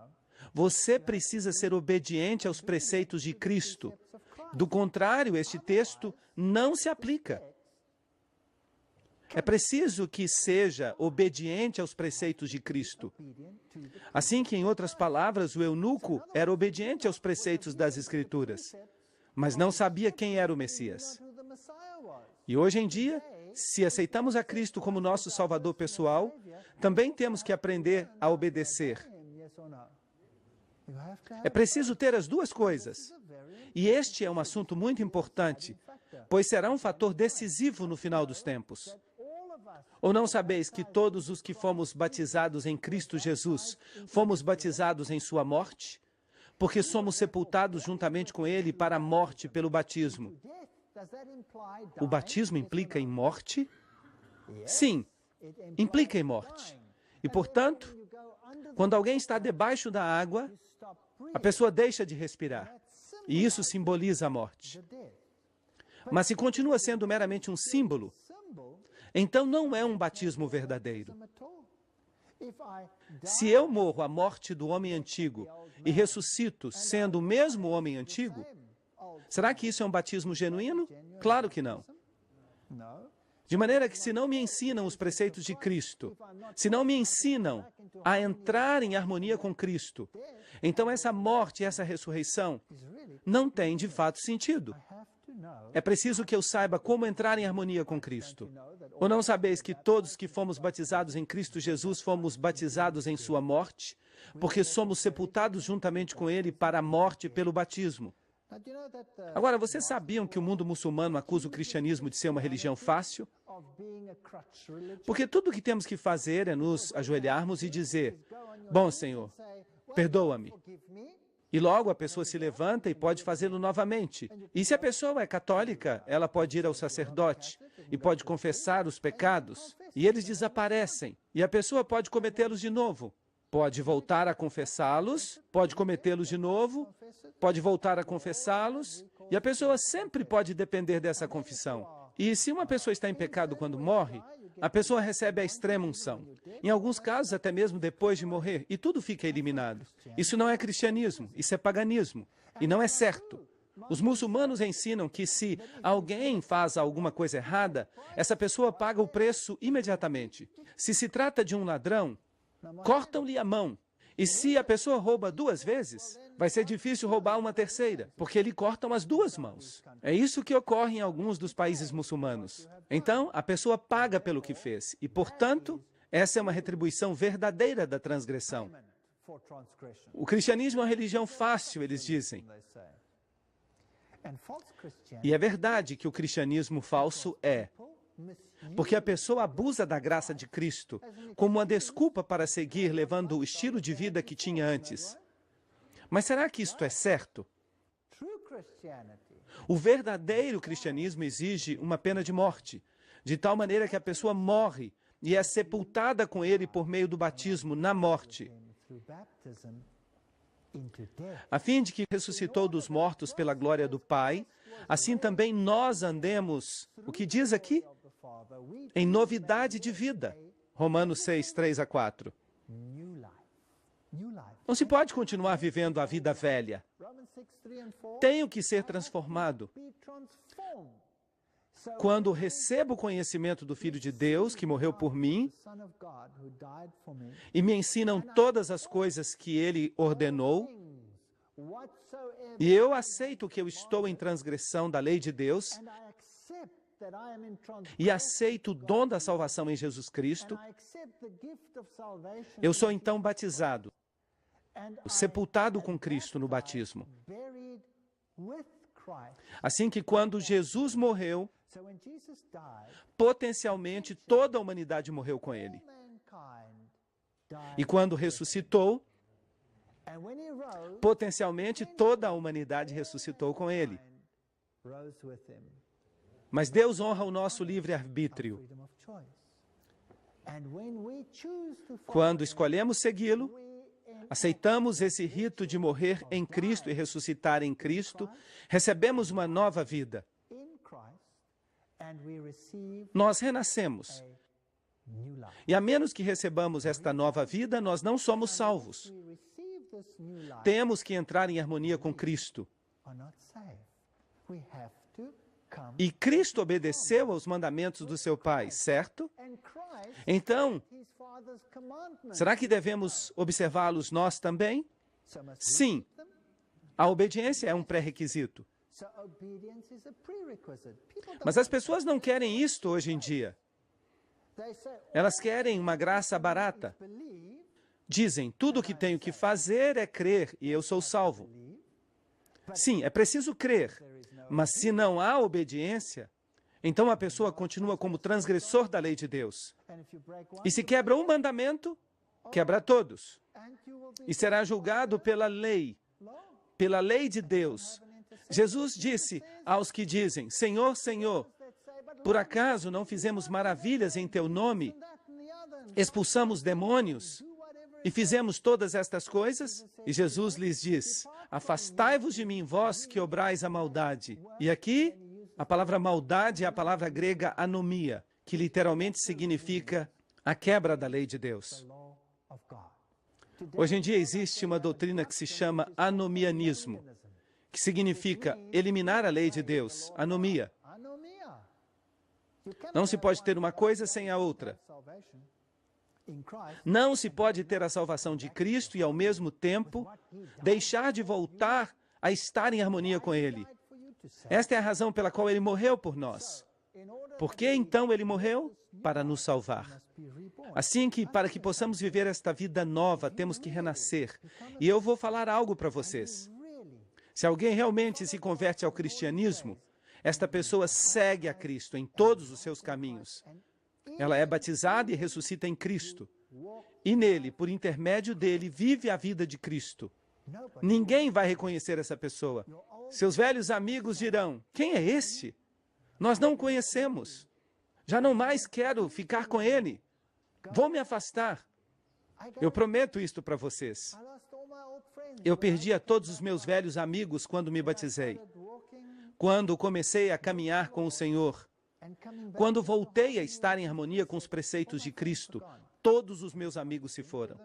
Você precisa ser obediente aos preceitos de Cristo. Do contrário, este texto não se aplica. É preciso que seja obediente aos preceitos de Cristo. Assim que, em outras palavras, o eunuco era obediente aos preceitos das Escrituras, mas não sabia quem era o Messias. E hoje em dia, se aceitamos a Cristo como nosso Salvador pessoal, também temos que aprender a obedecer. É preciso ter as duas coisas. E este é um assunto muito importante, pois será um fator decisivo no final dos tempos. Ou não sabeis que todos os que fomos batizados em Cristo Jesus, fomos batizados em sua morte? Porque somos sepultados juntamente com ele para a morte pelo batismo. O batismo implica em morte? Sim, implica em morte. E, portanto, quando alguém está debaixo da água, a pessoa deixa de respirar. E isso simboliza a morte. Mas se continua sendo meramente um símbolo, então não é um batismo verdadeiro. Se eu morro a morte do homem antigo e ressuscito sendo o mesmo homem antigo, será que isso é um batismo genuíno? Claro que não. De maneira que se não me ensinam os preceitos de Cristo, se não me ensinam a entrar em harmonia com Cristo, então essa morte e essa ressurreição não têm de fato sentido. É preciso que eu saiba como entrar em harmonia com Cristo. Ou não sabeis que todos que fomos batizados em Cristo Jesus fomos batizados em sua morte, porque somos sepultados juntamente com ele para a morte pelo batismo? Agora, vocês sabiam que o mundo muçulmano acusa o cristianismo de ser uma religião fácil? Porque tudo o que temos que fazer é nos ajoelharmos e dizer, bom, Senhor, perdoa-me. E logo a pessoa se levanta e pode fazê-lo novamente. E se a pessoa é católica, ela pode ir ao sacerdote e pode confessar os pecados, e eles desaparecem, e a pessoa pode cometê-los de novo. Pode voltar a confessá-los, pode cometê-los de novo, pode voltar a confessá-los, e a pessoa sempre pode depender dessa confissão. E se uma pessoa está em pecado quando morre, a pessoa recebe a extrema unção. Em alguns casos, até mesmo depois de morrer, e tudo fica eliminado. Isso não é cristianismo, isso é paganismo. E não é certo. Os muçulmanos ensinam que se alguém faz alguma coisa errada, essa pessoa paga o preço imediatamente. Se trata de um ladrão, cortam-lhe a mão. E se a pessoa rouba 2 vezes, vai ser difícil roubar uma terceira, porque lhe cortam as 2 mãos. É isso que ocorre em alguns dos países muçulmanos. Então, a pessoa paga pelo que fez, e, portanto, essa é uma retribuição verdadeira da transgressão. O cristianismo é uma religião fácil, eles dizem. E é verdade que o cristianismo falso é, porque a pessoa abusa da graça de Cristo como uma desculpa para seguir levando o estilo de vida que tinha antes. Mas será que isto é certo? O verdadeiro cristianismo exige uma pena de morte, de tal maneira que a pessoa morre e é sepultada com ele por meio do batismo na morte, a fim de que ressuscitou dos mortos pela glória do Pai, assim também nós andemos, o que diz aqui? Em novidade de vida. Romanos 6, 3-4. Não se pode continuar vivendo a vida velha. Tenho que ser transformado. Quando recebo o conhecimento do Filho de Deus, que morreu por mim, e me ensinam todas as coisas que Ele ordenou, e eu aceito que eu estou em transgressão da lei de Deus, e aceito o dom da salvação em Jesus Cristo, eu sou então batizado, sepultado com Cristo no batismo. Assim que quando Jesus morreu, potencialmente toda a humanidade morreu com ele. E quando ressuscitou, potencialmente toda a humanidade ressuscitou com ele. Mas Deus honra o nosso livre-arbítrio. Quando escolhemos segui-lo, aceitamos esse rito de morrer em Cristo e ressuscitar em Cristo, recebemos uma nova vida. Nós renascemos. E a menos que recebamos esta nova vida, nós não somos salvos. Temos que entrar em harmonia com Cristo. E Cristo obedeceu aos mandamentos do seu Pai, certo? Então, será que devemos observá-los nós também? Sim. A obediência é um pré-requisito. Mas as pessoas não querem isto hoje em dia. Elas querem uma graça barata. Dizem, tudo o que tenho que fazer é crer e eu sou salvo. Sim, é preciso crer, mas se não há obediência, então a pessoa continua como transgressor da lei de Deus. E se quebra um mandamento, quebra todos. E será julgado pela lei de Deus. Jesus disse aos que dizem, Senhor, Senhor, por acaso não fizemos maravilhas em teu nome? Expulsamos demônios e fizemos todas estas coisas? E Jesus lhes diz, afastai-vos de mim, vós que obrais a maldade. E aqui, a palavra maldade é a palavra grega anomia, que literalmente significa a quebra da lei de Deus. Hoje em dia existe uma doutrina que se chama anomianismo, que significa eliminar a lei de Deus, anomia. Não se pode ter uma coisa sem a outra. Não se pode ter a salvação de Cristo e, ao mesmo tempo, deixar de voltar a estar em harmonia com Ele. Esta é a razão pela qual Ele morreu por nós. Por que, então, Ele morreu? Para nos salvar. Assim que, para que possamos viver esta vida nova, temos que renascer. E eu vou falar algo para vocês. Se alguém realmente se converte ao cristianismo, esta pessoa segue a Cristo em todos os seus caminhos. Ela é batizada e ressuscita em Cristo. E nele, por intermédio dele, vive a vida de Cristo. Ninguém vai reconhecer essa pessoa. Seus velhos amigos dirão, quem é este? Nós não o conhecemos. Já não mais quero ficar com ele. Vou me afastar. Eu prometo isto para vocês. Eu perdi a todos os meus velhos amigos quando me batizei. Quando comecei a caminhar com o Senhor. Quando voltei a estar em harmonia com os preceitos de Cristo, todos os meus amigos se foram.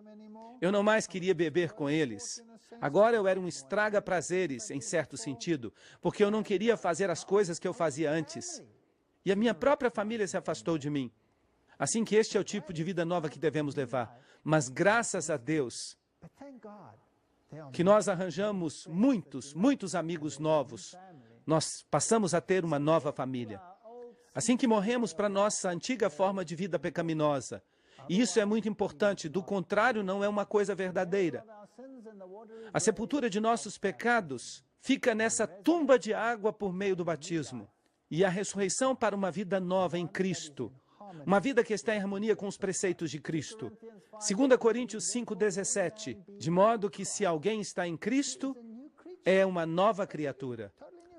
Eu não mais queria beber com eles. Agora eu era um estraga-prazeres, em certo sentido, porque eu não queria fazer as coisas que eu fazia antes. E a minha própria família se afastou de mim. Assim que este é o tipo de vida nova que devemos levar. Mas graças a Deus, que nós arranjamos muitos amigos novos. Nós passamos a ter uma nova família. Assim que morremos para nossa antiga forma de vida pecaminosa E isso é muito importante, do contrário, não é uma coisa verdadeira. A sepultura de nossos pecados fica nessa tumba de água por meio do batismo. E a ressurreição para uma vida nova em Cristo. Uma vida que está em harmonia com os preceitos de Cristo. 2 Coríntios 5:17. De modo que se alguém está em Cristo, é uma nova criatura.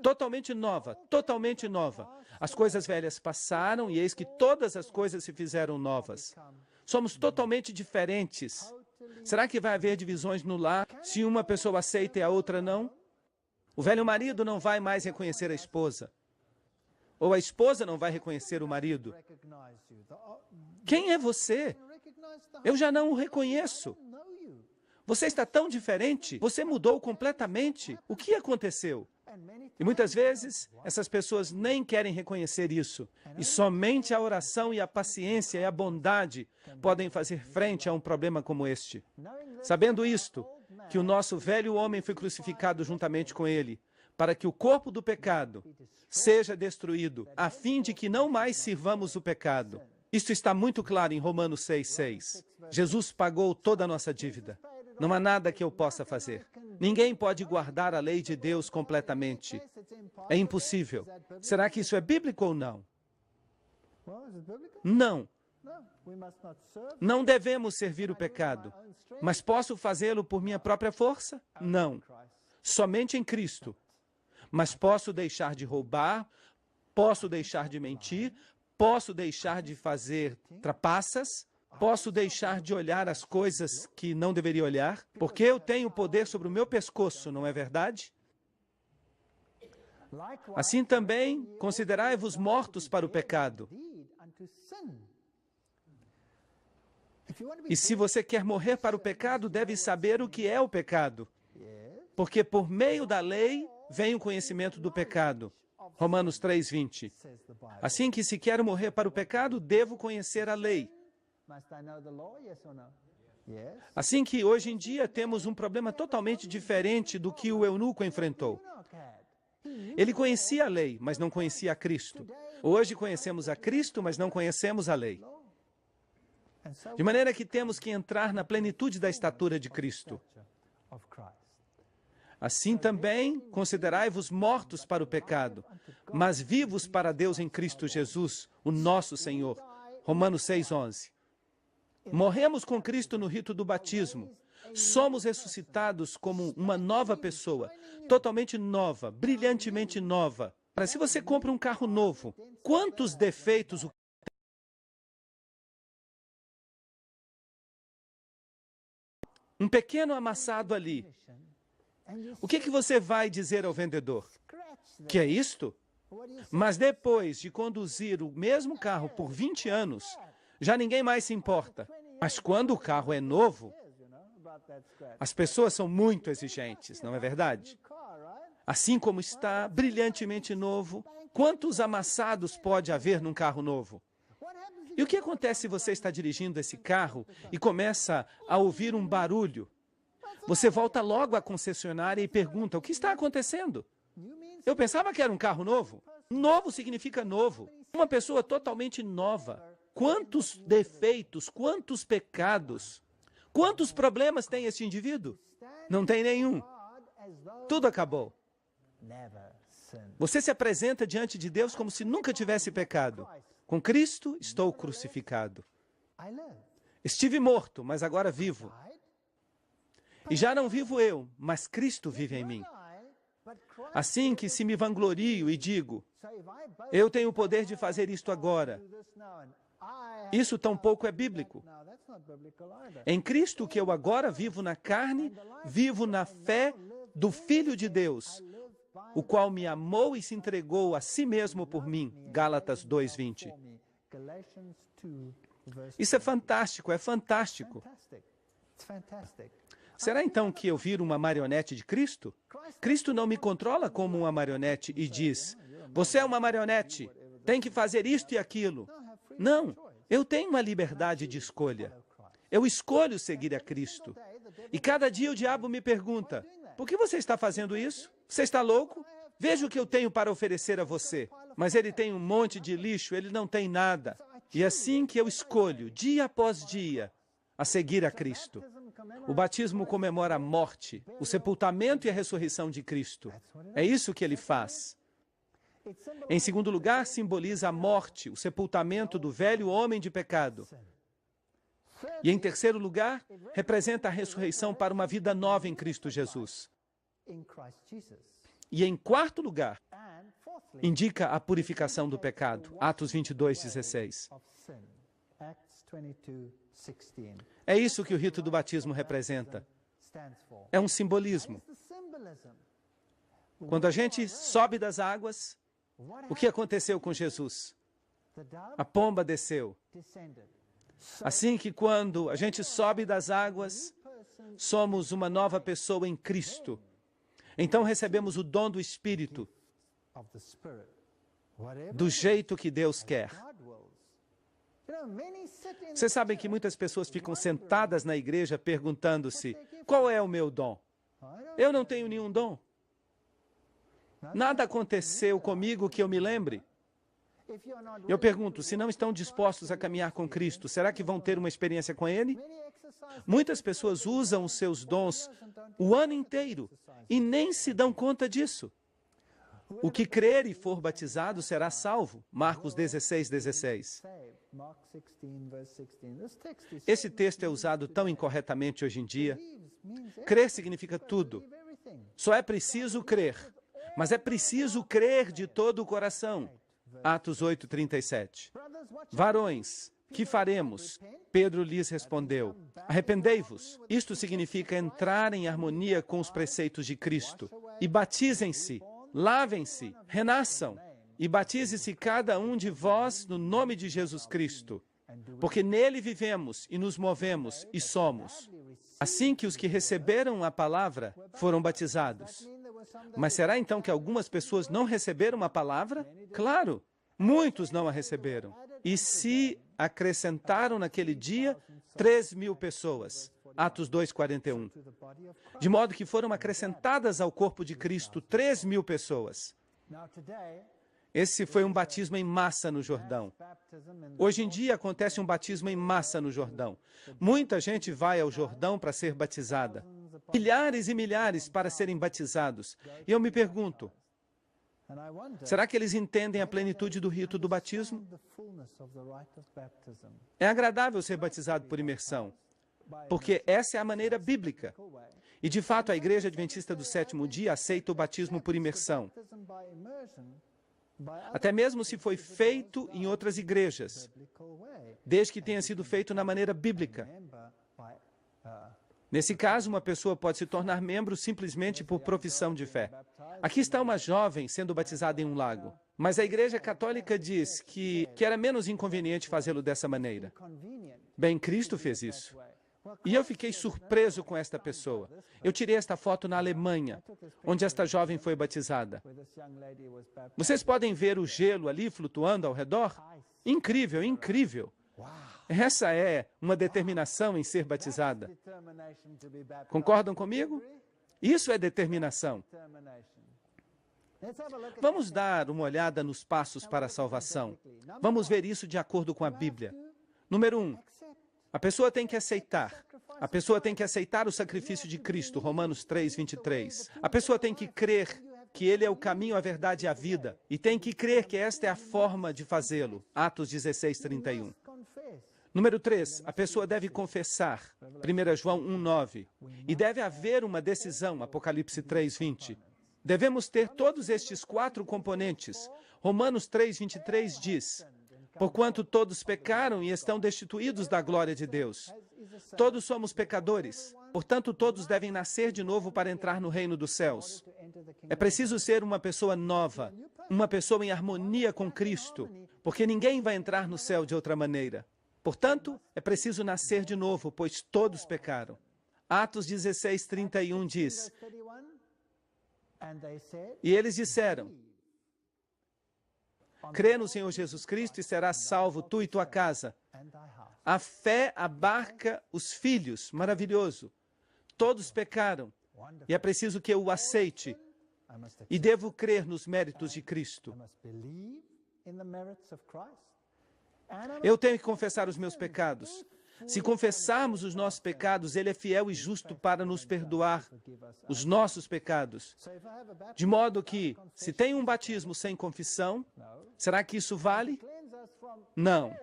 Totalmente nova, totalmente nova. As coisas velhas passaram e eis que todas as coisas se fizeram novas. Somos totalmente diferentes. Será que vai haver divisões no lar se uma pessoa aceita e a outra não? O velho marido não vai mais reconhecer a esposa. Ou a esposa não vai reconhecer o marido. Quem é você? Eu já não o reconheço. Você está tão diferente. Você mudou completamente. O que aconteceu? E muitas vezes, essas pessoas nem querem reconhecer isso. E somente a oração e a paciência e a bondade podem fazer frente a um problema como este. Sabendo isto, que o nosso velho homem foi crucificado juntamente com ele, para que o corpo do pecado seja destruído, a fim de que não mais sirvamos o pecado. Isto está muito claro em Romanos 6:6. Jesus pagou toda a nossa dívida. Não há nada que eu possa fazer. Ninguém pode guardar a lei de Deus completamente. É impossível. Será que isso é bíblico ou não? Não. Não devemos servir o pecado. Mas posso fazê-lo por minha própria força? Não. Somente em Cristo. Mas posso deixar de roubar, posso deixar de mentir, posso deixar de fazer trapaças, posso deixar de olhar as coisas que não deveria olhar, porque eu tenho poder sobre o meu pescoço, não é verdade? Assim também, considerai-vos mortos para o pecado. E se você quer morrer para o pecado, deve saber o que é o pecado. Porque por meio da lei vem o conhecimento do pecado. Romanos 3:20. Assim que se quero morrer para o pecado, devo conhecer a lei. Assim que hoje em dia temos um problema totalmente diferente do que o eunuco enfrentou. Ele conhecia a lei, mas não conhecia a Cristo. Hoje conhecemos a Cristo, mas não conhecemos a lei. De maneira que temos que entrar na plenitude da estatura de Cristo. Assim também, considerai-vos mortos para o pecado, mas vivos para Deus em Cristo Jesus, o nosso Senhor. Romanos 6:11. Morremos com Cristo no rito do batismo. Somos ressuscitados como uma nova pessoa, totalmente nova, brilhantemente nova. Para se você compra um carro novo, quantos defeitos o um pequeno amassado ali. O que você vai dizer ao vendedor? Que é isto? Mas depois de conduzir o mesmo carro por 20 anos, já ninguém mais se importa. Mas quando o carro é novo, as pessoas são muito exigentes, não é verdade? Assim como está brilhantemente novo, quantos amassados pode haver num carro novo? E o que acontece se você está dirigindo esse carro e começa a ouvir um barulho? Você volta logo à concessionária e pergunta, o que está acontecendo? Eu pensava que era um carro novo. Novo significa novo. Uma pessoa totalmente nova. Quantos defeitos, quantos pecados, quantos problemas tem esse indivíduo? Não tem nenhum. Tudo acabou. Você se apresenta diante de Deus como se nunca tivesse pecado. Com Cristo, estou crucificado. Estive morto, mas agora vivo. E já não vivo eu, mas Cristo vive em mim. Assim que se me vanglorio e digo, eu tenho o poder de fazer isto agora. Isso tampouco é bíblico. Em Cristo que eu agora vivo na carne, vivo na fé do Filho de Deus, o qual me amou e se entregou a si mesmo por mim. Gálatas 2:20. Isso é fantástico, é fantástico. Será então que eu viro uma marionete de Cristo? Cristo não me controla como uma marionete e diz, você é uma marionete, tem que fazer isto e aquilo. Não, eu tenho uma liberdade de escolha. Eu escolho seguir a Cristo. E cada dia o diabo me pergunta, por que você está fazendo isso? Você está louco? Veja o que eu tenho para oferecer a você. Mas ele tem um monte de lixo, ele não tem nada. E assim que eu escolho, dia após dia, a seguir a Cristo. O batismo comemora a morte, o sepultamento e a ressurreição de Cristo. É isso que ele faz. Em segundo lugar, simboliza a morte, o sepultamento do velho homem de pecado. E em terceiro lugar, representa a ressurreição para uma vida nova em Cristo Jesus. E em quarto lugar, indica a purificação do pecado. Atos 22:16. É isso que o rito do batismo representa. É um simbolismo. Quando a gente sobe das águas, o que aconteceu com Jesus? A pomba desceu. Assim que quando a gente sobe das águas, somos uma nova pessoa em Cristo. Então recebemos o dom do Espírito, do jeito que Deus quer. Vocês sabem que muitas pessoas ficam sentadas na igreja perguntando-se: qual é o meu dom? Eu não tenho nenhum dom. Nada aconteceu comigo que eu me lembre. Eu pergunto, se não estão dispostos a caminhar com Cristo, será que vão ter uma experiência com Ele? Muitas pessoas usam os seus dons o ano inteiro e nem se dão conta disso. O que crer e for batizado será salvo. Marcos 16:16. Esse texto é usado tão incorretamente hoje em dia. Crer significa tudo. Só é preciso crer. Mas é preciso crer de todo o coração. Atos 8:37. Varões, que faremos? Pedro lhes respondeu: arrependei-vos. Isto significa entrar em harmonia com os preceitos de Cristo. E batizem-se, lavem-se, renasçam. E batize-se cada um de vós no nome de Jesus Cristo. Porque nele vivemos e nos movemos e somos. Assim que os que receberam a palavra foram batizados. Mas será então que algumas pessoas não receberam a palavra? Claro, muitos não a receberam. E se acrescentaram naquele dia 3.000 pessoas. Atos 2:41. De modo que foram acrescentadas ao corpo de Cristo 3.000 pessoas. Esse foi um batismo em massa no Jordão. Hoje em dia acontece um batismo em massa no Jordão. Muita gente vai ao Jordão para ser batizada. Milhares e milhares para serem batizados. E eu me pergunto, será que eles entendem a plenitude do rito do batismo? É agradável ser batizado por imersão, porque essa é a maneira bíblica. E de fato a Igreja Adventista do Sétimo Dia aceita o batismo por imersão. Até mesmo se foi feito em outras igrejas, desde que tenha sido feito na maneira bíblica. Nesse caso, uma pessoa pode se tornar membro simplesmente por profissão de fé. Aqui está uma jovem sendo batizada em um lago, mas a Igreja Católica diz que era menos inconveniente fazê-lo dessa maneira. Bem, Cristo fez isso. E eu fiquei surpreso com esta pessoa. Eu tirei esta foto na Alemanha, onde esta jovem foi batizada. Vocês podem ver o gelo ali flutuando ao redor? Incrível, incrível. Essa é uma determinação em ser batizada. Concordam comigo? Isso é determinação. Vamos dar uma olhada nos passos para a salvação. Vamos ver isso de acordo com a Bíblia. Número 1. A pessoa tem que aceitar. A pessoa tem que aceitar o sacrifício de Cristo, Romanos 3:23. A pessoa tem que crer que Ele é o caminho, a verdade e a vida. E tem que crer que esta é a forma de fazê-lo, Atos 16:31. Número 3, a pessoa deve confessar, 1 João 1:9. E deve haver uma decisão, Apocalipse 3:20. Devemos ter todos estes 4 componentes. Romanos 3:23 diz: porquanto todos pecaram e estão destituídos da glória de Deus. Todos somos pecadores, portanto todos devem nascer de novo para entrar no reino dos céus. É preciso ser uma pessoa nova, uma pessoa em harmonia com Cristo, porque ninguém vai entrar no céu de outra maneira. Portanto, é preciso nascer de novo, pois todos pecaram. Atos 16:31 diz: e eles disseram: crê no Senhor Jesus Cristo e serás salvo, tu e tua casa. A fé abarca os filhos. Maravilhoso. Todos pecaram. E é preciso que eu o aceite. E devo crer nos méritos de Cristo. Eu tenho que confessar os meus pecados. Se confessarmos os nossos pecados, Ele é fiel e justo para nos perdoar os nossos pecados. De modo que, se tem um batismo sem confissão, será que isso vale? Não.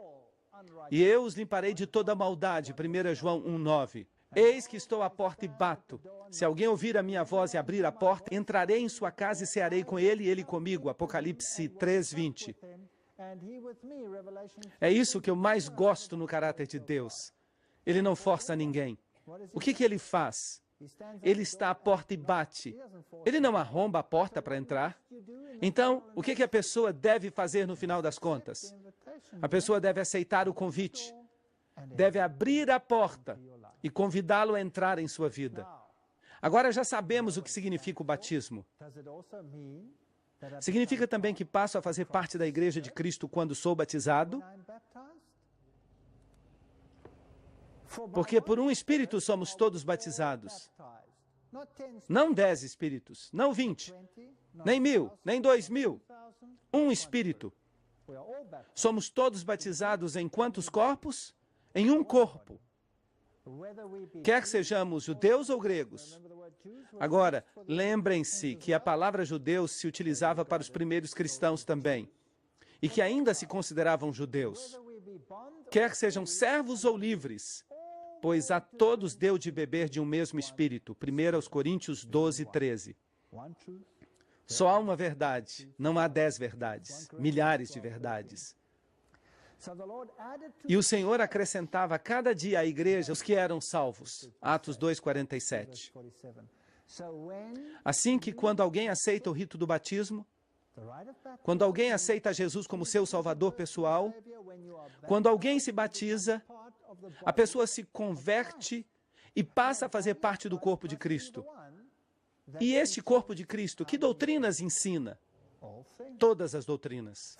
E eu os limparei de toda maldade. 1 João 1,9. Eis que estou à porta e bato. Se alguém ouvir a minha voz e abrir a porta, entrarei em sua casa e cearei com ele e ele comigo. Apocalipse 3:20. É isso que eu mais gosto no caráter de Deus. Ele não força ninguém. O que ele faz? Ele está à porta e bate. Ele não arromba a porta para entrar. Então, o que a pessoa deve fazer no final das contas? A pessoa deve aceitar o convite. Deve abrir a porta e convidá-lo a entrar em sua vida. Agora já sabemos o que significa o batismo. Significa também que passo a fazer parte da Igreja de Cristo quando sou batizado? Porque por um Espírito somos todos batizados. Não 10 Espíritos, não 20, nem 1000, nem 2000. Um Espírito. Somos todos batizados em quantos corpos? Em um corpo. Quer que sejamos judeus ou gregos. Agora, lembrem-se que a palavra judeus se utilizava para os primeiros cristãos também, e que ainda se consideravam judeus. Quer que sejam servos ou livres, pois a todos deu de beber de um mesmo Espírito. 1 Coríntios 12:13. Só há uma verdade, não há 10 verdades, milhares de verdades. E o Senhor acrescentava cada dia à igreja os que eram salvos. Atos 2:47. Assim que quando alguém aceita o rito do batismo, quando alguém aceita Jesus como seu salvador pessoal, quando alguém se batiza, a pessoa se converte e passa a fazer parte do corpo de Cristo. E este corpo de Cristo, que doutrinas ensina? Todas as doutrinas.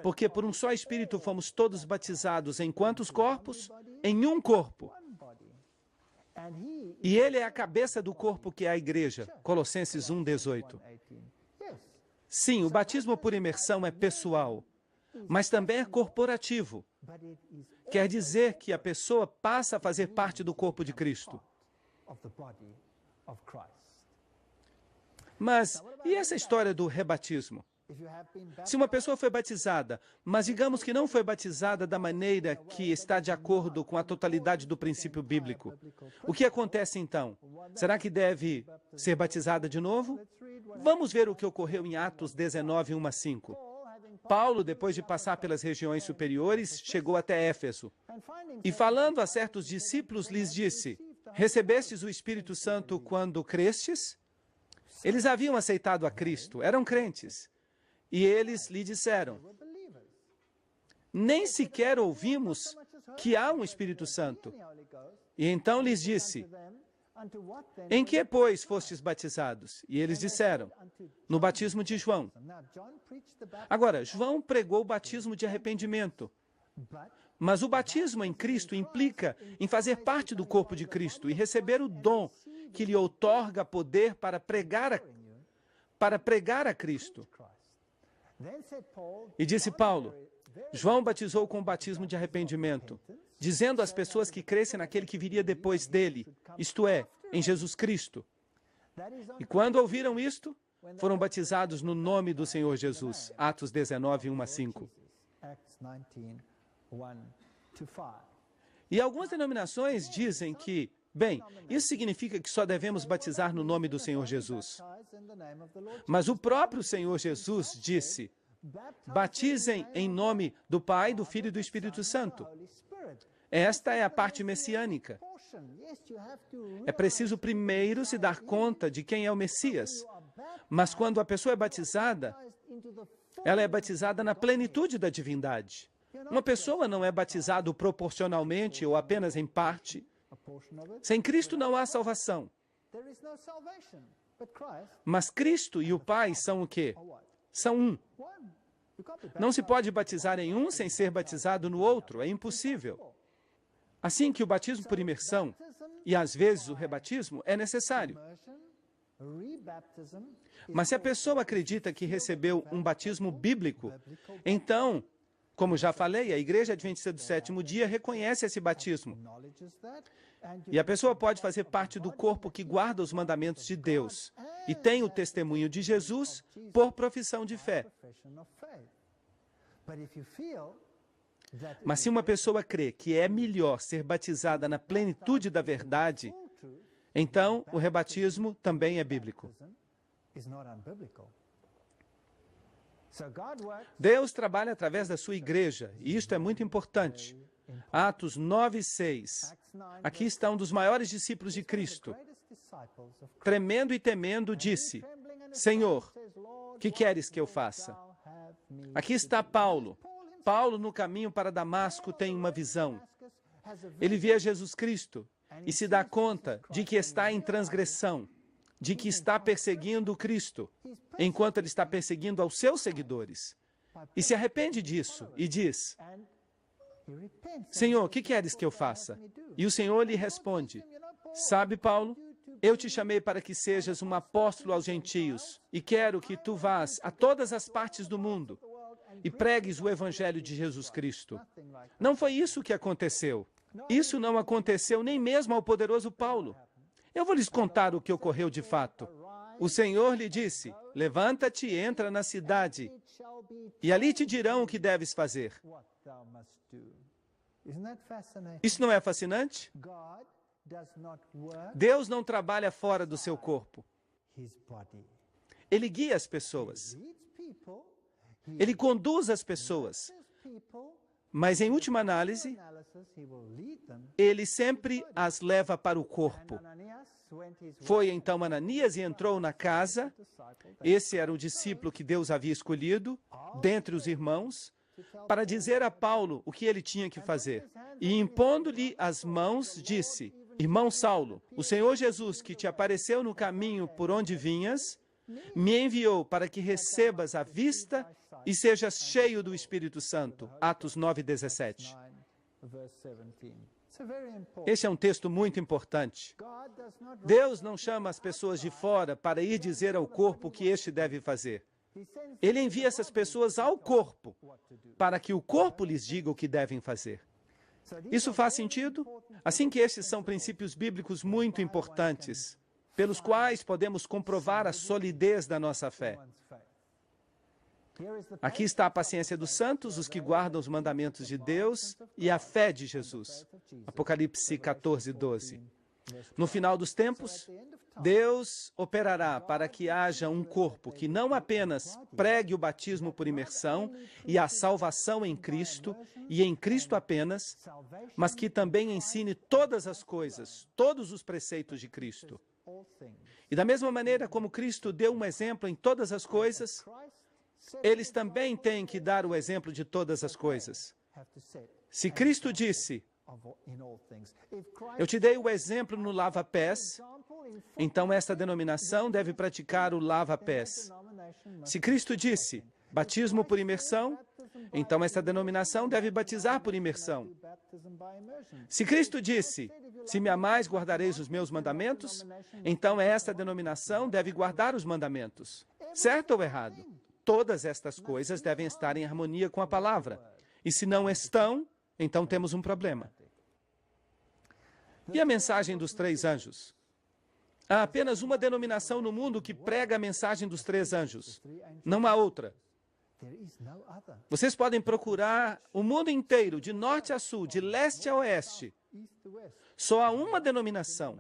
Porque por um só Espírito fomos todos batizados em quantos corpos? Em um corpo. E Ele é a cabeça do corpo que é a igreja. Colossenses 1:18. Sim, o batismo por imersão é pessoal, mas também é corporativo. Quer dizer que a pessoa passa a fazer parte do corpo de Cristo. Mas, e essa história do rebatismo? Se uma pessoa foi batizada, mas digamos que não foi batizada da maneira que está de acordo com a totalidade do princípio bíblico, o que acontece então? Será que deve ser batizada de novo? Vamos ver o que ocorreu em Atos 19:1-5. Paulo, depois de passar pelas regiões superiores, chegou até Éfeso. E falando a certos discípulos, lhes disse: recebestes o Espírito Santo quando crestes? Eles haviam aceitado a Cristo, eram crentes. E eles lhe disseram: nem sequer ouvimos que há um Espírito Santo. E então lhes disse: em que, pois, fostes batizados? E eles disseram: no batismo de João. Agora, João pregou o batismo de arrependimento. Mas o batismo em Cristo implica em fazer parte do corpo de Cristo e receber o dom que lhe outorga poder para pregar a Cristo. E disse Paulo: João batizou com o batismo de arrependimento, dizendo às pessoas que crescem naquele que viria depois dele, isto é, em Jesus Cristo. E quando ouviram isto, foram batizados no nome do Senhor Jesus. Atos 19:1-5. E algumas denominações dizem que, bem, isso significa que só devemos batizar no nome do Senhor Jesus. Mas o próprio Senhor Jesus disse: batizem em nome do Pai, do Filho e do Espírito Santo. Esta é a parte messiânica. É preciso primeiro se dar conta de quem é o Messias. Mas quando a pessoa é batizada, ela é batizada na plenitude da divindade. Uma pessoa não é batizada proporcionalmente ou apenas em parte. Sem Cristo não há salvação. Mas Cristo e o Pai são o quê? São um. Não se pode batizar em um sem ser batizado no outro, é impossível. Assim que o batismo por imersão, e às vezes o rebatismo, é necessário. Mas se a pessoa acredita que recebeu um batismo bíblico, então Como já falei, a Igreja Adventista do Sétimo Dia reconhece esse batismo. E a pessoa pode fazer parte do corpo que guarda os mandamentos de Deus e tem o testemunho de Jesus por profissão de fé. Mas se uma pessoa crê que é melhor ser batizada na plenitude da verdade, então o rebatismo também é bíblico. Deus trabalha através da sua igreja, e isto é muito importante. Atos 9:6. Aqui está um dos maiores discípulos de Cristo. Tremendo e temendo, disse: Senhor, que queres que eu faça? Aqui está Paulo. Paulo, no caminho para Damasco, tem uma visão. Ele vê Jesus Cristo e se dá conta de que está em transgressão, de que está perseguindo Cristo, enquanto ele está perseguindo aos seus seguidores. E se arrepende disso e diz: Senhor, o que queres que eu faça? E o Senhor lhe responde: Sabe, Paulo, eu te chamei para que sejas um apóstolo aos gentios e quero que tu vás a todas as partes do mundo e pregues o evangelho de Jesus Cristo. Não foi isso que aconteceu. Isso não aconteceu nem mesmo ao poderoso Paulo. Eu vou lhes contar o que ocorreu de fato. O Senhor lhe disse: Levanta-te e entra na cidade, e ali te dirão o que deves fazer. Isso não é fascinante? Deus não trabalha fora do seu corpo. Ele guia as pessoas. Ele conduz as pessoas. Mas, em última análise, ele sempre as leva para o corpo. Foi então Ananias e entrou na casa. Esse era o discípulo que Deus havia escolhido, dentre os irmãos, para dizer a Paulo o que ele tinha que fazer. E, impondo-lhe as mãos, disse: Irmão Saulo, o Senhor Jesus, que te apareceu no caminho por onde vinhas, me enviou para que recebas a vista e sejas cheio do Espírito Santo. Atos 9:17. Esse é um texto muito importante. Deus não chama as pessoas de fora para ir dizer ao corpo o que este deve fazer. Ele envia essas pessoas ao corpo para que o corpo lhes diga o que devem fazer. Isso faz sentido? Assim que estes são princípios bíblicos muito importantes, pelos quais podemos comprovar a solidez da nossa fé. Aqui está a paciência dos santos, os que guardam os mandamentos de Deus, e a fé de Jesus. Apocalipse 14:12. No final dos tempos, Deus operará para que haja um corpo que não apenas pregue o batismo por imersão e a salvação em Cristo, e em Cristo apenas, mas que também ensine todas as coisas, todos os preceitos de Cristo. E da mesma maneira como Cristo deu um exemplo em todas as coisas, eles também têm que dar o exemplo de todas as coisas. Se Cristo disse: Eu te dei o exemplo no lava-pés, então esta denominação deve praticar o lava-pés. Se Cristo disse: Batismo por imersão, então esta denominação deve batizar por imersão. Se Cristo disse: Se me amais, guardareis os meus mandamentos, então esta denominação deve guardar os mandamentos. Certo ou errado? Todas estas coisas devem estar em harmonia com a palavra. E se não estão, então temos um problema. E a mensagem dos 3 anjos? Há apenas uma denominação no mundo que prega a mensagem dos 3 anjos. Não há outra. Vocês podem procurar o mundo inteiro, de norte a sul, de leste a oeste. Só há uma denominação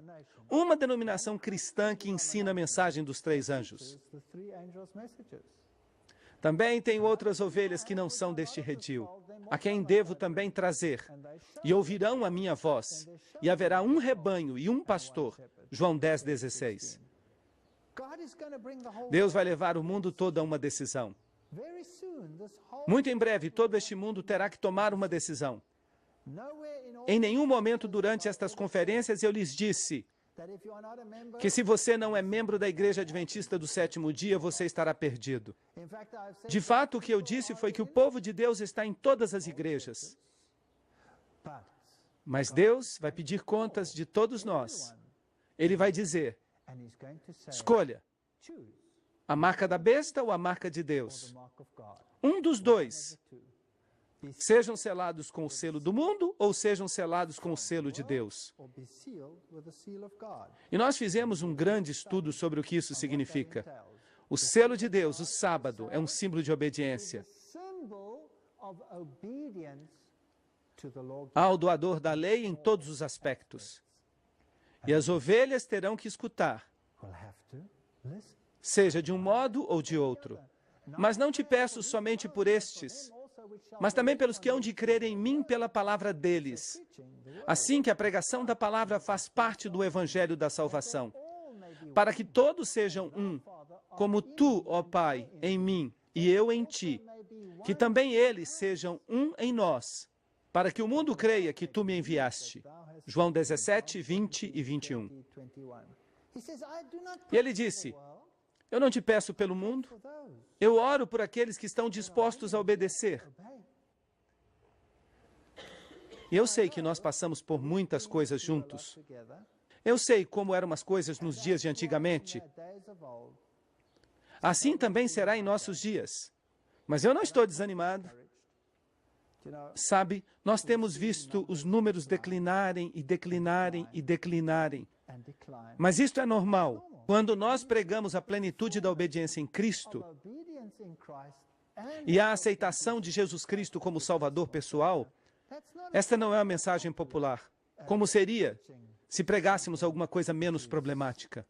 cristã que ensina a mensagem dos 3 anjos. Também tenho outras ovelhas que não são deste redil, a quem devo também trazer, e ouvirão a minha voz, e haverá um rebanho e um pastor. João 10:16. Deus vai levar o mundo todo a uma decisão. Muito em breve, todo este mundo terá que tomar uma decisão. Em nenhum momento durante estas conferências eu lhes disse que se você não é membro da Igreja Adventista do Sétimo Dia, você estará perdido. De fato, o que eu disse foi que o povo de Deus está em todas as igrejas. Mas Deus vai pedir contas de todos nós. Ele vai dizer: escolha a marca da besta ou a marca de Deus. Um dos dois. Sejam selados com o selo do mundo ou sejam selados com o selo de Deus. E nós fizemos um grande estudo sobre o que isso significa. O selo de Deus, o sábado, é um símbolo de obediência ao doador da lei em todos os aspectos. E as ovelhas terão que escutar, seja de um modo ou de outro. Mas não te peço somente por estes, mas também pelos que hão de crer em mim pela palavra deles. Assim que a pregação da palavra faz parte do evangelho da salvação, para que todos sejam um, como tu, ó Pai, em mim e eu em ti, que também eles sejam um em nós, para que o mundo creia que tu me enviaste. João 17, 20 e 21. E ele disse, eu não te peço pelo mundo, eu oro por aqueles que estão dispostos a obedecer. E eu sei que nós passamos por muitas coisas juntos. Eu sei como eram as coisas nos dias de antigamente. Assim também será em nossos dias. Mas eu não estou desanimado. Sabe, nós temos visto os números declinarem e declinarem e declinarem. Mas isto é normal. Quando nós pregamos a plenitude da obediência em Cristo e a aceitação de Jesus Cristo como Salvador pessoal, esta não é uma mensagem popular. Como seria se pregássemos alguma coisa menos problemática?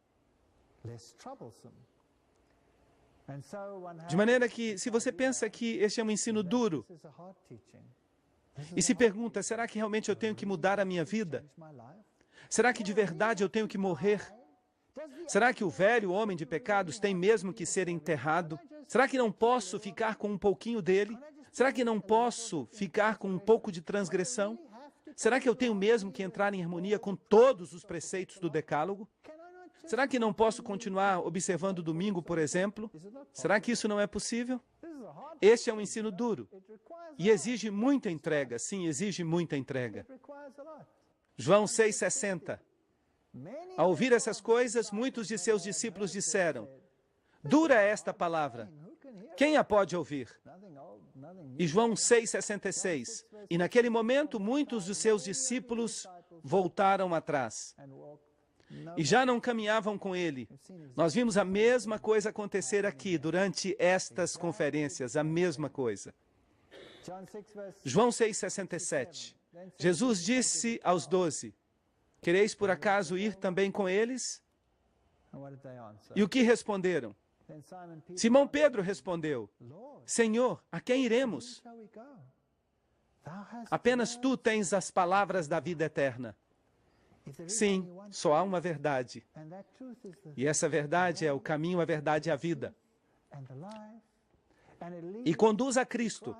De maneira que, se você pensa que este é um ensino duro, e se pergunta, será que realmente eu tenho que mudar a minha vida? Será que de verdade eu tenho que morrer? Será que o velho homem de pecados tem mesmo que ser enterrado? Será que não posso ficar com um pouquinho dele? Será que não posso ficar com um pouco de transgressão? Será que eu tenho mesmo que entrar em harmonia com todos os preceitos do Decálogo? Será que não posso continuar observando o domingo, por exemplo? Será que isso não é possível? Este é um ensino duro e exige muita entrega. Sim, exige muita entrega. João 6,60. Ao ouvir essas coisas, muitos de seus discípulos disseram, dura é esta palavra, quem a pode ouvir? E João 6,66. E naquele momento, muitos dos seus discípulos voltaram atrás e já não caminhavam com ele. Nós vimos a mesma coisa acontecer aqui, durante estas conferências, a mesma coisa. João 6,67. Jesus disse aos 12, quereis por acaso ir também com eles? E o que responderam? Simão Pedro respondeu, Senhor, a quem iremos? Apenas tu tens as palavras da vida eterna. Sim, só há uma verdade. E essa verdade é o caminho, a verdade e a vida. E conduz a Cristo.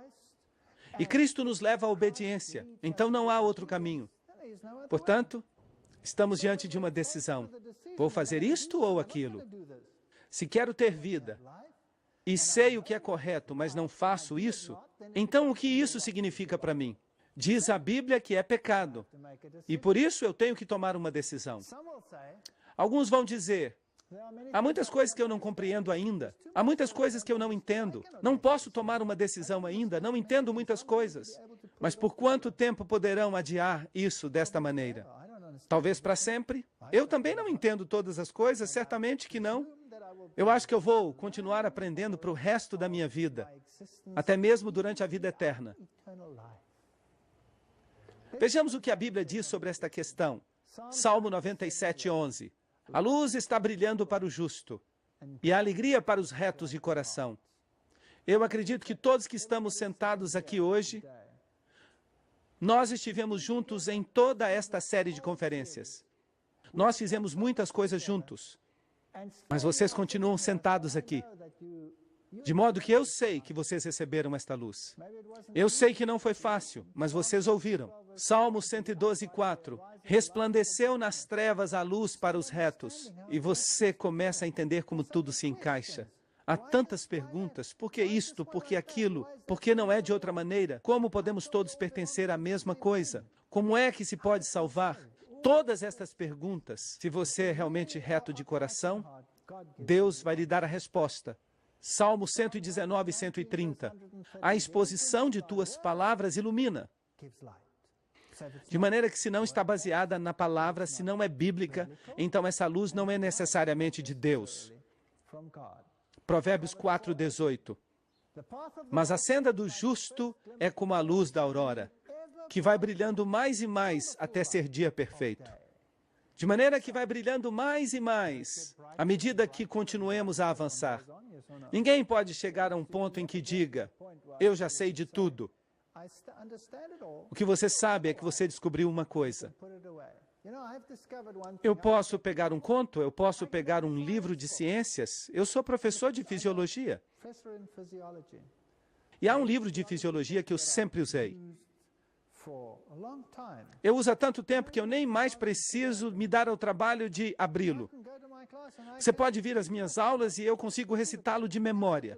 E Cristo nos leva à obediência. Então não há outro caminho. Portanto, estamos diante de uma decisão. Vou fazer isto ou aquilo? Se quero ter vida e sei o que é correto, mas não faço isso, então o que isso significa para mim? Diz a Bíblia que é pecado. E por isso eu tenho que tomar uma decisão. Alguns vão dizer, há muitas coisas que eu não compreendo ainda. Há muitas coisas que eu não entendo. Não posso tomar uma decisão ainda. Não entendo muitas coisas. Mas por quanto tempo poderão adiar isso desta maneira? Talvez para sempre? Eu também não entendo todas as coisas, certamente que não. Eu acho que eu vou continuar aprendendo para o resto da minha vida, até mesmo durante a vida eterna. Vejamos o que a Bíblia diz sobre esta questão. Salmo 97, 11. A luz está brilhando para o justo, e a alegria para os retos de coração. Eu acredito que todos que estamos sentados aqui hoje, nós estivemos juntos em toda esta série de conferências. Nós fizemos muitas coisas juntos, mas vocês continuam sentados aqui. De modo que eu sei que vocês receberam esta luz. Eu sei que não foi fácil, mas vocês ouviram. Salmo 112, 4. Resplandeceu nas trevas a luz para os retos. E você começa a entender como tudo se encaixa. Há tantas perguntas. Por que isto? Por que aquilo? Por que não é de outra maneira? Como podemos todos pertencer à mesma coisa? Como é que se pode salvar? Todas estas perguntas, se você é realmente reto de coração, Deus vai lhe dar a resposta. Salmo 119 e 130. A exposição de tuas palavras ilumina. De maneira que se não está baseada na palavra, se não é bíblica, então essa luz não é necessariamente de Deus. Provérbios 4:18. Mas a senda do justo é como a luz da aurora, que vai brilhando mais e mais até ser dia perfeito. De maneira que vai brilhando mais e mais, à medida que continuemos a avançar. Ninguém pode chegar a um ponto em que diga, eu já sei de tudo. O que você sabe é que você descobriu uma coisa. Eu posso pegar um conto, eu posso pegar um livro de ciências. Eu sou professor de fisiologia. E há um livro de fisiologia que eu sempre usei. Eu uso há tanto tempo que eu nem mais preciso me dar ao trabalho de abri-lo. Você pode vir às minhas aulas e eu consigo recitá-lo de memória.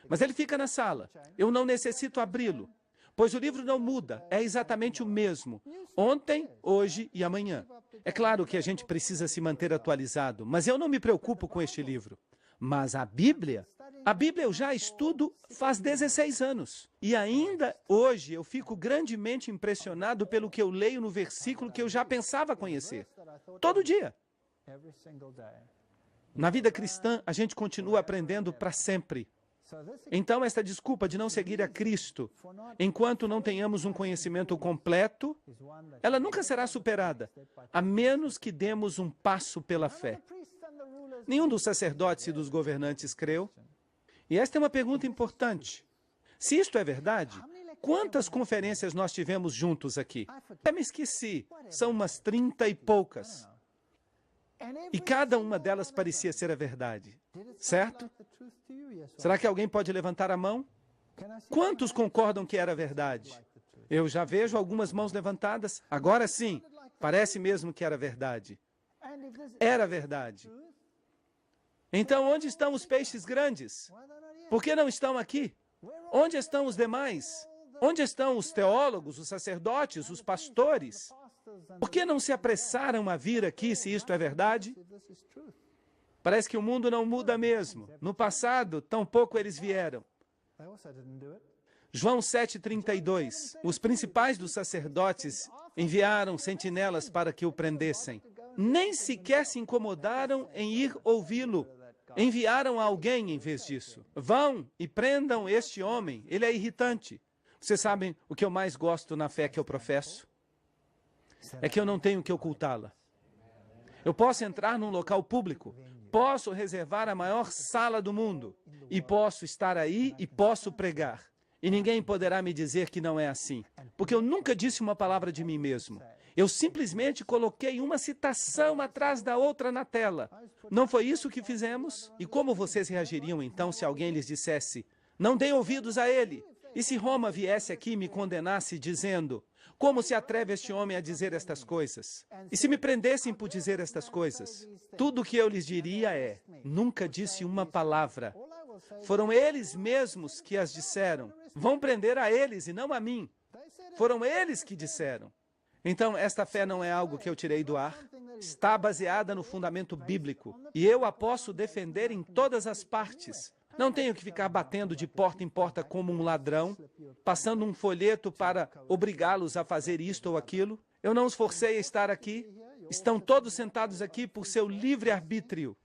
Mas ele fica na sala. Eu não necessito abri-lo, pois o livro não muda, é exatamente o mesmo, ontem, hoje e amanhã. É claro que a gente precisa se manter atualizado, mas eu não me preocupo com este livro. Mas a Bíblia eu já estudo faz 16 anos. E ainda hoje eu fico grandemente impressionado pelo que eu leio no versículo que eu já pensava conhecer. Todo dia. Na vida cristã, a gente continua aprendendo para sempre. Então, esta desculpa de não seguir a Cristo, enquanto não tenhamos um conhecimento completo, ela nunca será superada, a menos que demos um passo pela fé. Nenhum dos sacerdotes e dos governantes creu. E esta é uma pergunta importante. Se isto é verdade, quantas conferências nós tivemos juntos aqui? Até me esqueci, são umas 30 e poucas. E cada uma delas parecia ser a verdade, certo? Será que alguém pode levantar a mão? Quantos concordam que era verdade? Eu já vejo algumas mãos levantadas. Agora sim, parece mesmo que era verdade. Era verdade. Então, onde estão os peixes grandes? Por que não estão aqui? Onde estão os demais? Onde estão os teólogos, os sacerdotes, os pastores? Por que não se apressaram a vir aqui se isto é verdade? Parece que o mundo não muda mesmo. No passado, tampouco eles vieram. João 7:32. Os principais dos sacerdotes enviaram sentinelas para que o prendessem. Nem sequer se incomodaram em ir ouvi-lo. Enviaram alguém em vez disso. Vão e prendam este homem. Ele é irritante. Vocês sabem o que eu mais gosto na fé que eu professo? É que eu não tenho que ocultá-la. Eu posso entrar num local público, posso reservar a maior sala do mundo, e posso estar aí e posso pregar. E ninguém poderá me dizer que não é assim, porque eu nunca disse uma palavra de mim mesmo. Eu simplesmente coloquei uma citação atrás da outra na tela. Não foi isso que fizemos? E como vocês reagiriam então se alguém lhes dissesse, não deem ouvidos a ele? E se Roma viesse aqui e me condenasse dizendo, como se atreve este homem a dizer estas coisas? E se me prendessem por dizer estas coisas? Tudo o que eu lhes diria é, nunca disse uma palavra. Foram eles mesmos que as disseram. Vão prender a eles e não a mim. Foram eles que disseram. Então, esta fé não é algo que eu tirei do ar. Está baseada no fundamento bíblico. E eu a posso defender em todas as partes. Não tenho que ficar batendo de porta em porta como um ladrão, passando um folheto para obrigá-los a fazer isto ou aquilo. Eu não os forcei a estar aqui. Estão todos sentados aqui por seu livre-arbítrio,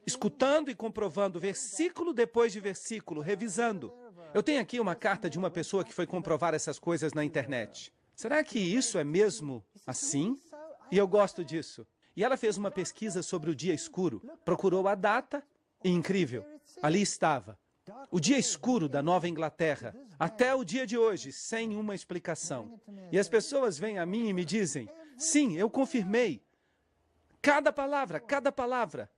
escutando e comprovando versículo depois de versículo, revisando. Eu tenho aqui uma carta de uma pessoa que foi comprovar essas coisas na internet. Será que isso é mesmo assim? E eu gosto disso. E ela fez uma pesquisa sobre o dia escuro, procurou a data e, incrível, ali estava. O dia escuro da Nova Inglaterra, até o dia de hoje, sem uma explicação. E as pessoas vêm a mim e me dizem, sim, eu confirmei. Cada palavra, cada palavra.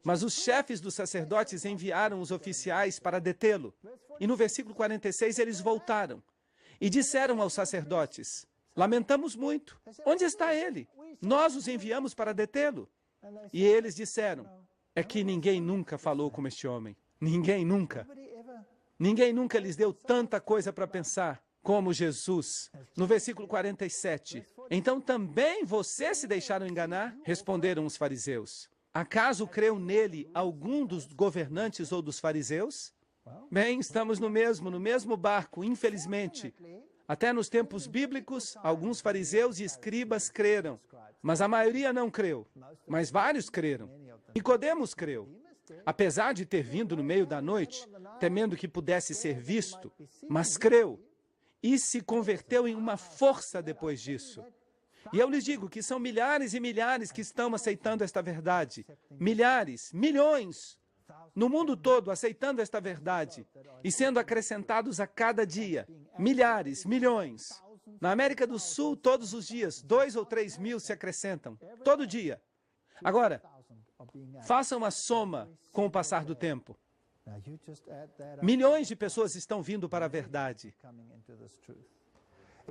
Mas os chefes dos sacerdotes enviaram os oficiais para detê-lo. E no versículo 46 eles voltaram e disseram aos sacerdotes, lamentamos muito. Onde está ele? Nós os enviamos para detê-lo. E eles disseram, é que ninguém nunca falou como este homem. Ninguém nunca. Ninguém nunca lhes deu tanta coisa para pensar como Jesus. No versículo 47, então também vocês se deixaram enganar? Responderam os fariseus. Acaso creu nele algum dos governantes ou dos fariseus? Bem, estamos no mesmo barco, infelizmente. Até nos tempos bíblicos, alguns fariseus e escribas creram, mas a maioria não creu. Mas vários creram. Nicodemos creu. Apesar de ter vindo no meio da noite, temendo que pudesse ser visto, mas creu. E se converteu em uma força depois disso. E eu lhes digo que são milhares e milhares que estão aceitando esta verdade. Milhares, milhões, no mundo todo aceitando esta verdade e sendo acrescentados a cada dia. Milhares, milhões. Na América do Sul, todos os dias, 2 ou 3 mil se acrescentam. Todo dia. Agora, faça uma soma com o passar do tempo. Milhões de pessoas estão vindo para a verdade.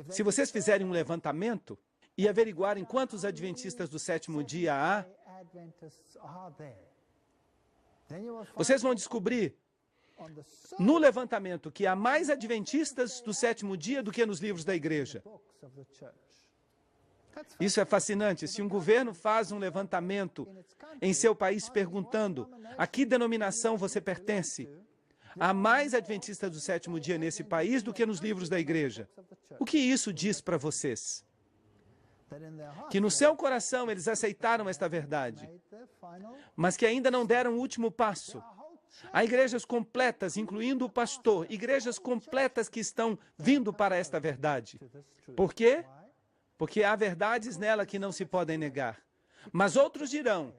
Se vocês fizerem um levantamento e averiguarem quantos adventistas do sétimo dia há, vocês vão descobrir no levantamento que há mais adventistas do sétimo dia do que nos livros da igreja. Isso é fascinante. Se um governo faz um levantamento em seu país perguntando a que denominação você pertence, há mais adventistas do sétimo dia nesse país do que nos livros da igreja. O que isso diz para vocês? Que no seu coração eles aceitaram esta verdade, mas que ainda não deram o último passo. Há igrejas completas, incluindo o pastor, igrejas completas que estão vindo para esta verdade. Por quê? Porque há verdades nela que não se podem negar. Mas outros dirão,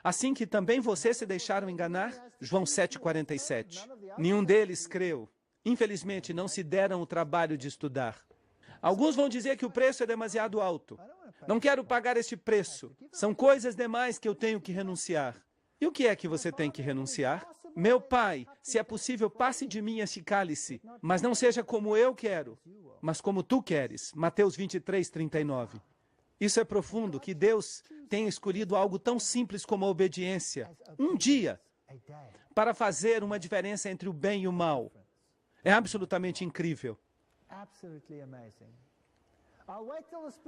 assim que também vocês se deixaram enganar? João 7,47. Nenhum deles creu. Infelizmente, não se deram o trabalho de estudar. Alguns vão dizer que o preço é demasiado alto. Não quero pagar este preço. São coisas demais que eu tenho que renunciar. E o que é que você tem que renunciar? Meu Pai, se é possível, passe de mim este cálice, mas não seja como eu quero, mas como tu queres. Mateus 23:39. Isso é profundo, que Deus tenha escolhido algo tão simples como a obediência, um dia, para fazer uma diferença entre o bem e o mal. É absolutamente incrível.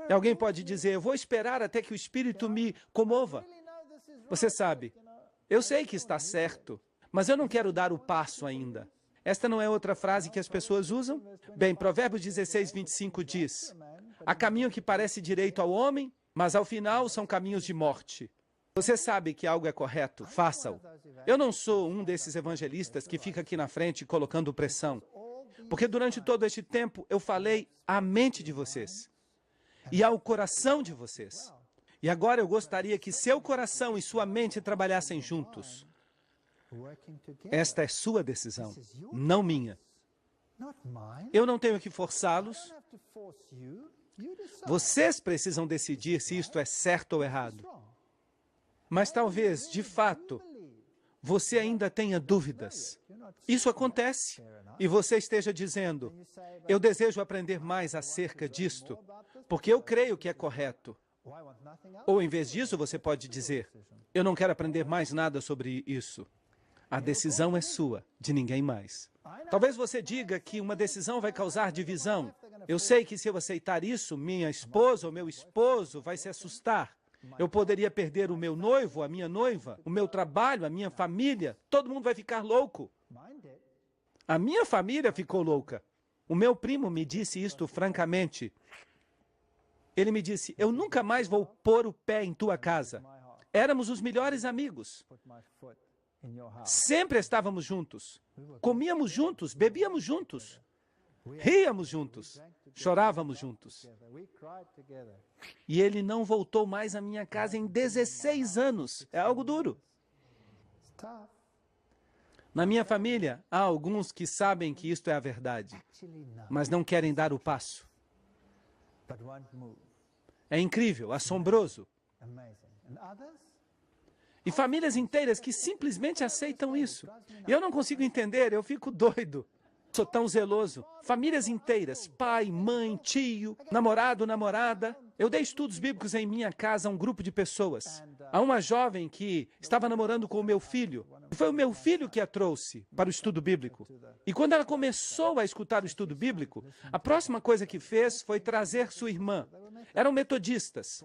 E alguém pode dizer, eu vou esperar até que o Espírito me comova. Você sabe, eu sei que está certo, mas eu não quero dar o passo ainda. Esta não é outra frase que as pessoas usam? Bem, Provérbios 16:25 diz, há caminho que parece direito ao homem, mas ao final são caminhos de morte. Você sabe que algo é correto, faça-o. Eu não sou um desses evangelistas que fica aqui na frente colocando pressão, porque durante todo este tempo eu falei à mente de vocês e ao coração de vocês. E agora eu gostaria que seu coração e sua mente trabalhassem juntos. Esta é sua decisão, não minha. Eu não tenho que forçá-los. Vocês precisam decidir se isto é certo ou errado. Mas talvez, de fato, você ainda tenha dúvidas. Isso acontece. E você esteja dizendo, eu desejo aprender mais acerca disto, porque eu creio que é correto. Ou, em vez disso, você pode dizer, eu não quero aprender mais nada sobre isso. A decisão é sua, de ninguém mais. Talvez você diga que uma decisão vai causar divisão. Eu sei que se eu aceitar isso, minha esposa ou meu esposo vai se assustar. Eu poderia perder o meu noivo, a minha noiva, o meu trabalho, a minha família. Todo mundo vai ficar louco. A minha família ficou louca. O meu primo me disse isto francamente. Ele me disse, eu nunca mais vou pôr o pé em tua casa. Éramos os melhores amigos. Sempre estávamos juntos. Comíamos juntos, bebíamos juntos. Ríamos juntos. Chorávamos juntos. E ele não voltou mais à minha casa em 16 anos. É algo duro. Na minha família, há alguns que sabem que isto é a verdade, mas não querem dar o passo. É incrível, assombroso. E famílias inteiras que simplesmente aceitam isso. E eu não consigo entender, eu fico doido. Sou tão zeloso. Famílias inteiras, pai, mãe, tio, namorado, namorada. Eu dei estudos bíblicos em minha casa a um grupo de pessoas. Há uma jovem que estava namorando com o meu filho. Foi o meu filho que a trouxe para o estudo bíblico. E quando ela começou a escutar o estudo bíblico, a próxima coisa que fez foi trazer sua irmã. Eram metodistas.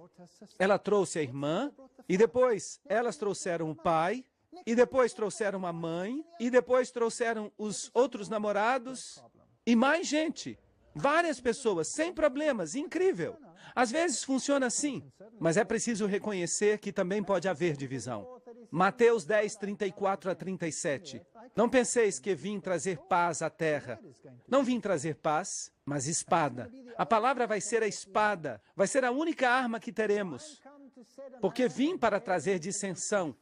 Ela trouxe a irmã e depois elas trouxeram o pai e depois trouxeram a mãe, e depois trouxeram os outros namorados, e mais gente. Várias pessoas, sem problemas, incrível. Às vezes funciona assim, mas é preciso reconhecer que também pode haver divisão. Mateus 10, 34 a 37. Não penseis que vim trazer paz à terra. Não vim trazer paz, mas espada. A palavra vai ser a espada, vai ser a única arma que teremos. Porque vim para trazer dissensão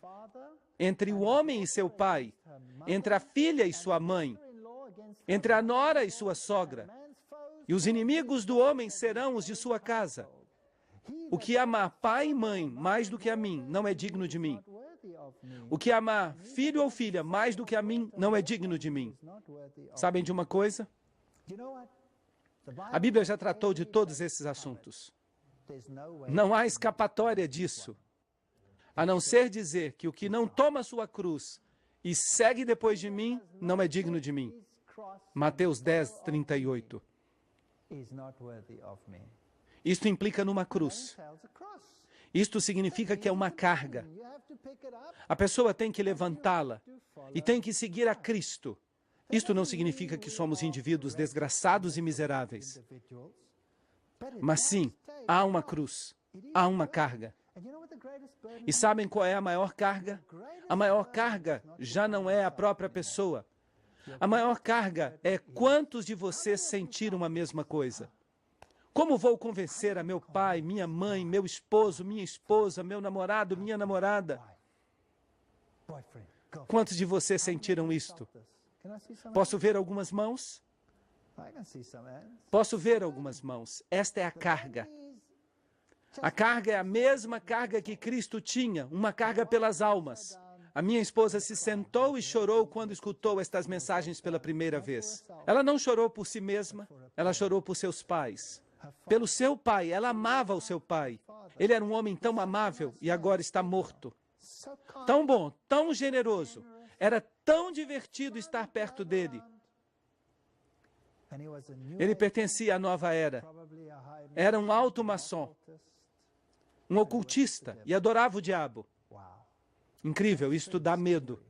entre o homem e seu pai, entre a filha e sua mãe, entre a nora e sua sogra. E os inimigos do homem serão os de sua casa. O que amar pai e mãe mais do que a mim, não é digno de mim. O que amar filho ou filha mais do que a mim, não é digno de mim. Sabem de uma coisa? A Bíblia já tratou de todos esses assuntos. Não há escapatória disso, a não ser dizer que o que não toma sua cruz e segue depois de mim, não é digno de mim. Mateus 10, 38. Isto implica numa cruz. Isto significa que é uma carga. A pessoa tem que levantá-la e tem que seguir a Cristo. Isto não significa que somos indivíduos desgraçados e miseráveis. Mas sim, há uma cruz, há uma carga. E sabem qual é a maior carga? A maior carga já não é a própria pessoa. A maior carga é quantos de vocês sentiram a mesma coisa. Como vou convencer a meu pai, minha mãe, meu esposo, minha esposa, meu namorado, minha namorada? Quantos de vocês sentiram isto? Posso ver algumas mãos? Posso ver algumas mãos. Esta é a carga. A carga é a mesma carga que Cristo tinha, uma carga pelas almas. A minha esposa se sentou e chorou quando escutou estas mensagens pela primeira vez. Ela não chorou por si mesma, ela chorou por seus pais. Pelo seu pai, ela amava o seu pai. Ele era um homem tão amável e agora está morto. Tão bom, tão generoso. Era tão divertido estar perto dele. Ele pertencia à nova era. Era um alto maçom, um ocultista e adorava o diabo. Incrível, isto dá medo.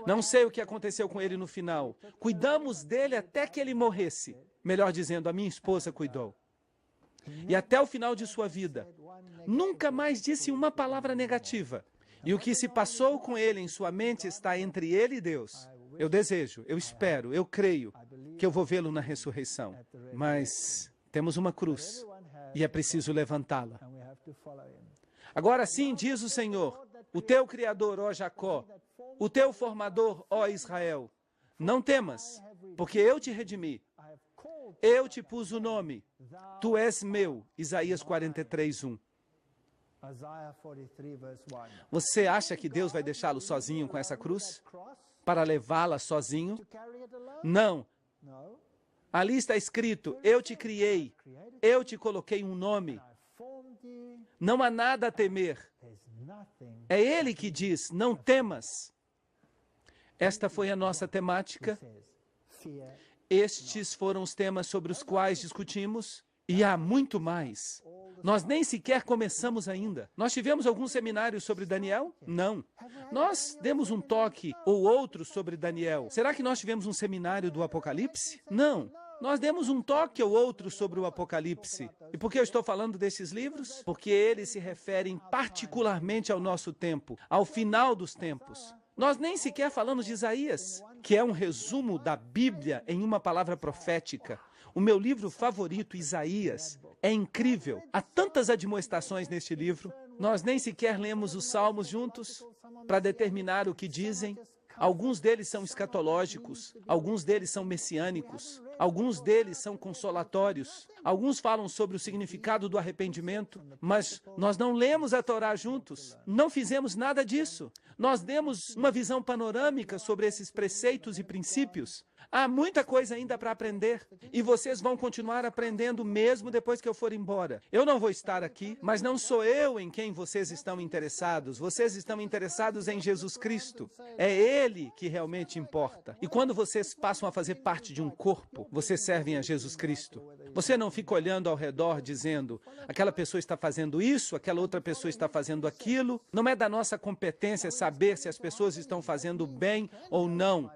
Não sei o que aconteceu com ele no final. Cuidamos dele até que ele morresse. Melhor dizendo, a minha esposa cuidou. E até o final de sua vida, nunca mais disse uma palavra negativa. E o que se passou com ele em sua mente está entre ele e Deus. Eu desejo, eu espero, eu creio que eu vou vê-lo na ressurreição. Mas temos uma cruz e é preciso levantá-la. Agora sim, diz o Senhor, o teu Criador, ó Jacó, o teu Formador, ó Israel, não temas, porque eu te redimi. Eu te pus o nome, tu és meu. Isaías 43, 1. Você acha que Deus vai deixá-lo sozinho com essa cruz? Para levá-la sozinho? Não. Ali está escrito, eu te criei, eu te coloquei um nome. Não há nada a temer. É Ele que diz, não temas. Esta foi a nossa temática. Estes foram os temas sobre os quais discutimos, e há muito mais. Nós nem sequer começamos ainda. Nós tivemos algum seminário sobre Daniel? Não. Nós demos um toque ou outro sobre Daniel. Será que nós tivemos um seminário do Apocalipse? Não. Nós demos um toque ou outro sobre o Apocalipse. E por que eu estou falando desses livros? Porque eles se referem particularmente ao nosso tempo, ao final dos tempos. Nós nem sequer falamos de Isaías, que é um resumo da Bíblia em uma palavra profética. O meu livro favorito, Isaías, é incrível. Há tantas admoestações neste livro. Nós nem sequer lemos os salmos juntos para determinar o que dizem. Alguns deles são escatológicos, alguns deles são messiânicos, alguns deles são consolatórios, alguns falam sobre o significado do arrependimento, mas nós não lemos a Torá juntos, não fizemos nada disso. Nós demos uma visão panorâmica sobre esses preceitos e princípios. Há muita coisa ainda para aprender e vocês vão continuar aprendendo mesmo depois que eu for embora. Eu não vou estar aqui, mas não sou eu em quem vocês estão interessados. Vocês estão interessados em Jesus Cristo. É Ele que realmente importa. E quando vocês passam a fazer parte de um corpo, vocês servem a Jesus Cristo. Você não fica olhando ao redor dizendo, aquela pessoa está fazendo isso, aquela outra pessoa está fazendo aquilo. Não é da nossa competência saber se as pessoas estão fazendo bem ou não.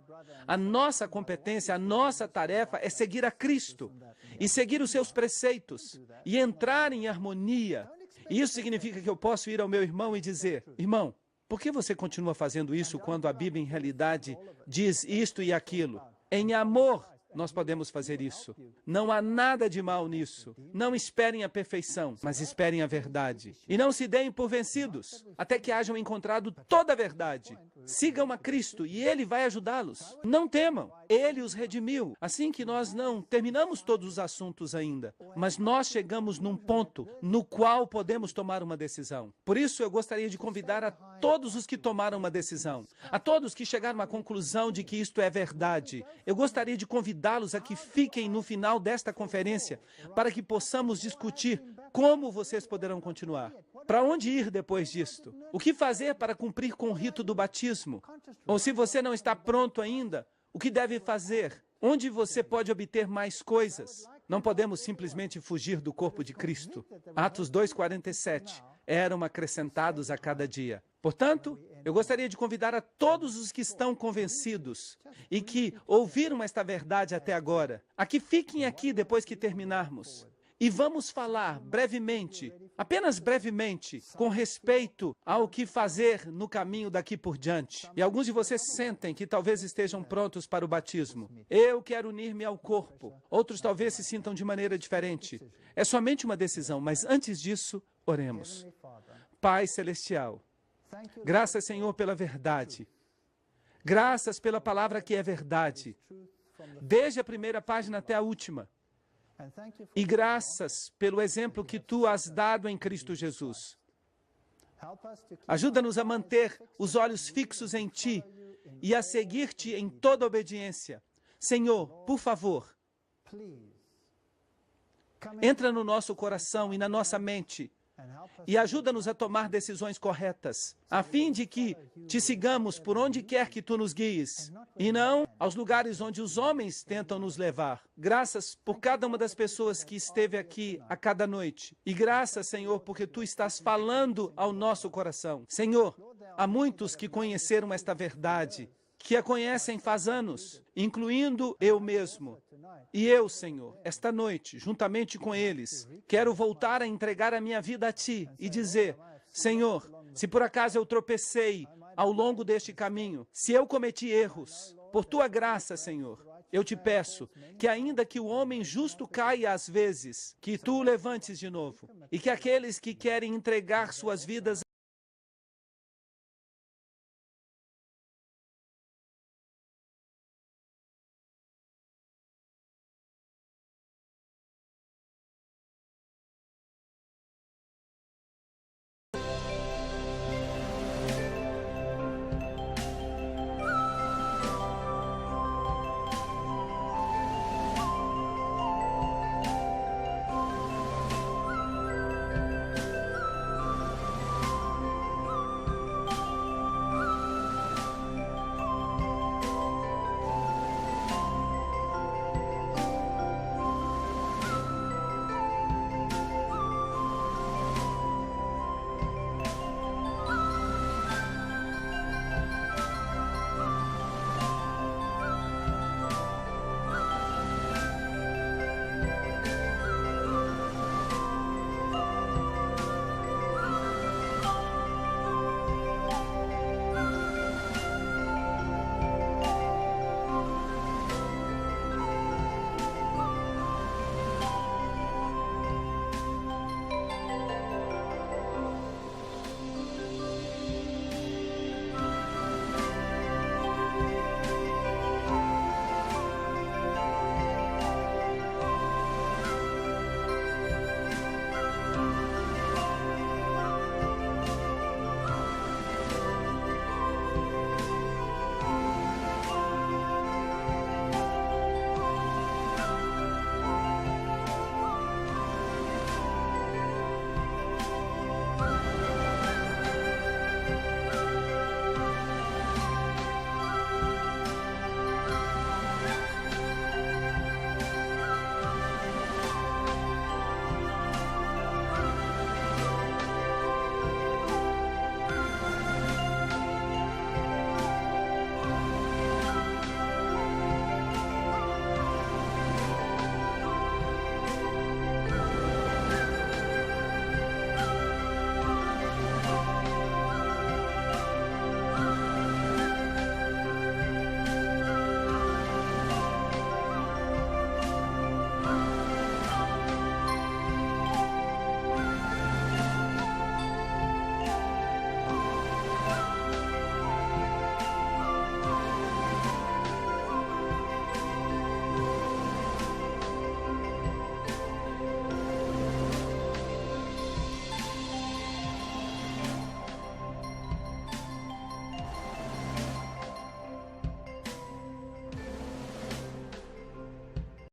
A nossa competência, a nossa tarefa é seguir a Cristo e seguir os seus preceitos e entrar em harmonia. E isso significa que eu posso ir ao meu irmão e dizer, irmão, por que você continua fazendo isso quando a Bíblia em realidade diz isto e aquilo? Em amor, nós podemos fazer isso. Não há nada de mal nisso. Não esperem a perfeição, mas esperem a verdade. E não se deem por vencidos, até que hajam encontrado toda a verdade. Sigam a Cristo e Ele vai ajudá-los. Não temam, Ele os redimiu. Assim que nós não terminamos todos os assuntos ainda, mas nós chegamos num ponto no qual podemos tomar uma decisão. Por isso, eu gostaria de convidar a todos os que tomaram uma decisão, a todos que chegaram à conclusão de que isto é verdade, eu gostaria de convidá-los a que fiquem no final desta conferência para que possamos discutir como vocês poderão continuar. Para onde ir depois disto? O que fazer para cumprir com o rito do batismo? Ou se você não está pronto ainda, o que deve fazer? Onde você pode obter mais coisas? Não podemos simplesmente fugir do corpo de Cristo. Atos 2:47. Eram acrescentados a cada dia. Portanto, eu gostaria de convidar a todos os que estão convencidos e que ouviram esta verdade até agora, a que fiquem aqui depois que terminarmos. E vamos falar brevemente, apenas brevemente, com respeito ao que fazer no caminho daqui por diante. E alguns de vocês sentem que talvez estejam prontos para o batismo. Eu quero unir-me ao corpo. Outros talvez se sintam de maneira diferente. É somente uma decisão, mas antes disso, oremos. Pai Celestial, graças, Senhor, pela verdade. Graças pela palavra que é verdade. Desde a primeira página até a última. E graças pelo exemplo que Tu has dado em Cristo Jesus. Ajuda-nos a manter os olhos fixos em Ti e a seguir-Te em toda obediência. Senhor, por favor, entra no nosso coração e na nossa mente e ajuda-nos a tomar decisões corretas, a fim de que Te sigamos por onde quer que Tu nos guies, e não aos lugares onde os homens tentam nos levar. Graças por cada uma das pessoas que esteve aqui a cada noite. E graças, Senhor, porque Tu estás falando ao nosso coração. Senhor, há muitos que conheceram esta verdade, que a conhecem faz anos, incluindo eu mesmo. E eu, Senhor, esta noite, juntamente com eles, quero voltar a entregar a minha vida a Ti e dizer, Senhor, se por acaso eu tropecei ao longo deste caminho, se eu cometi erros, por Tua graça, Senhor, eu Te peço que ainda que o homem justo caia às vezes, que Tu o levantes de novo, e que aqueles que querem entregar suas vidas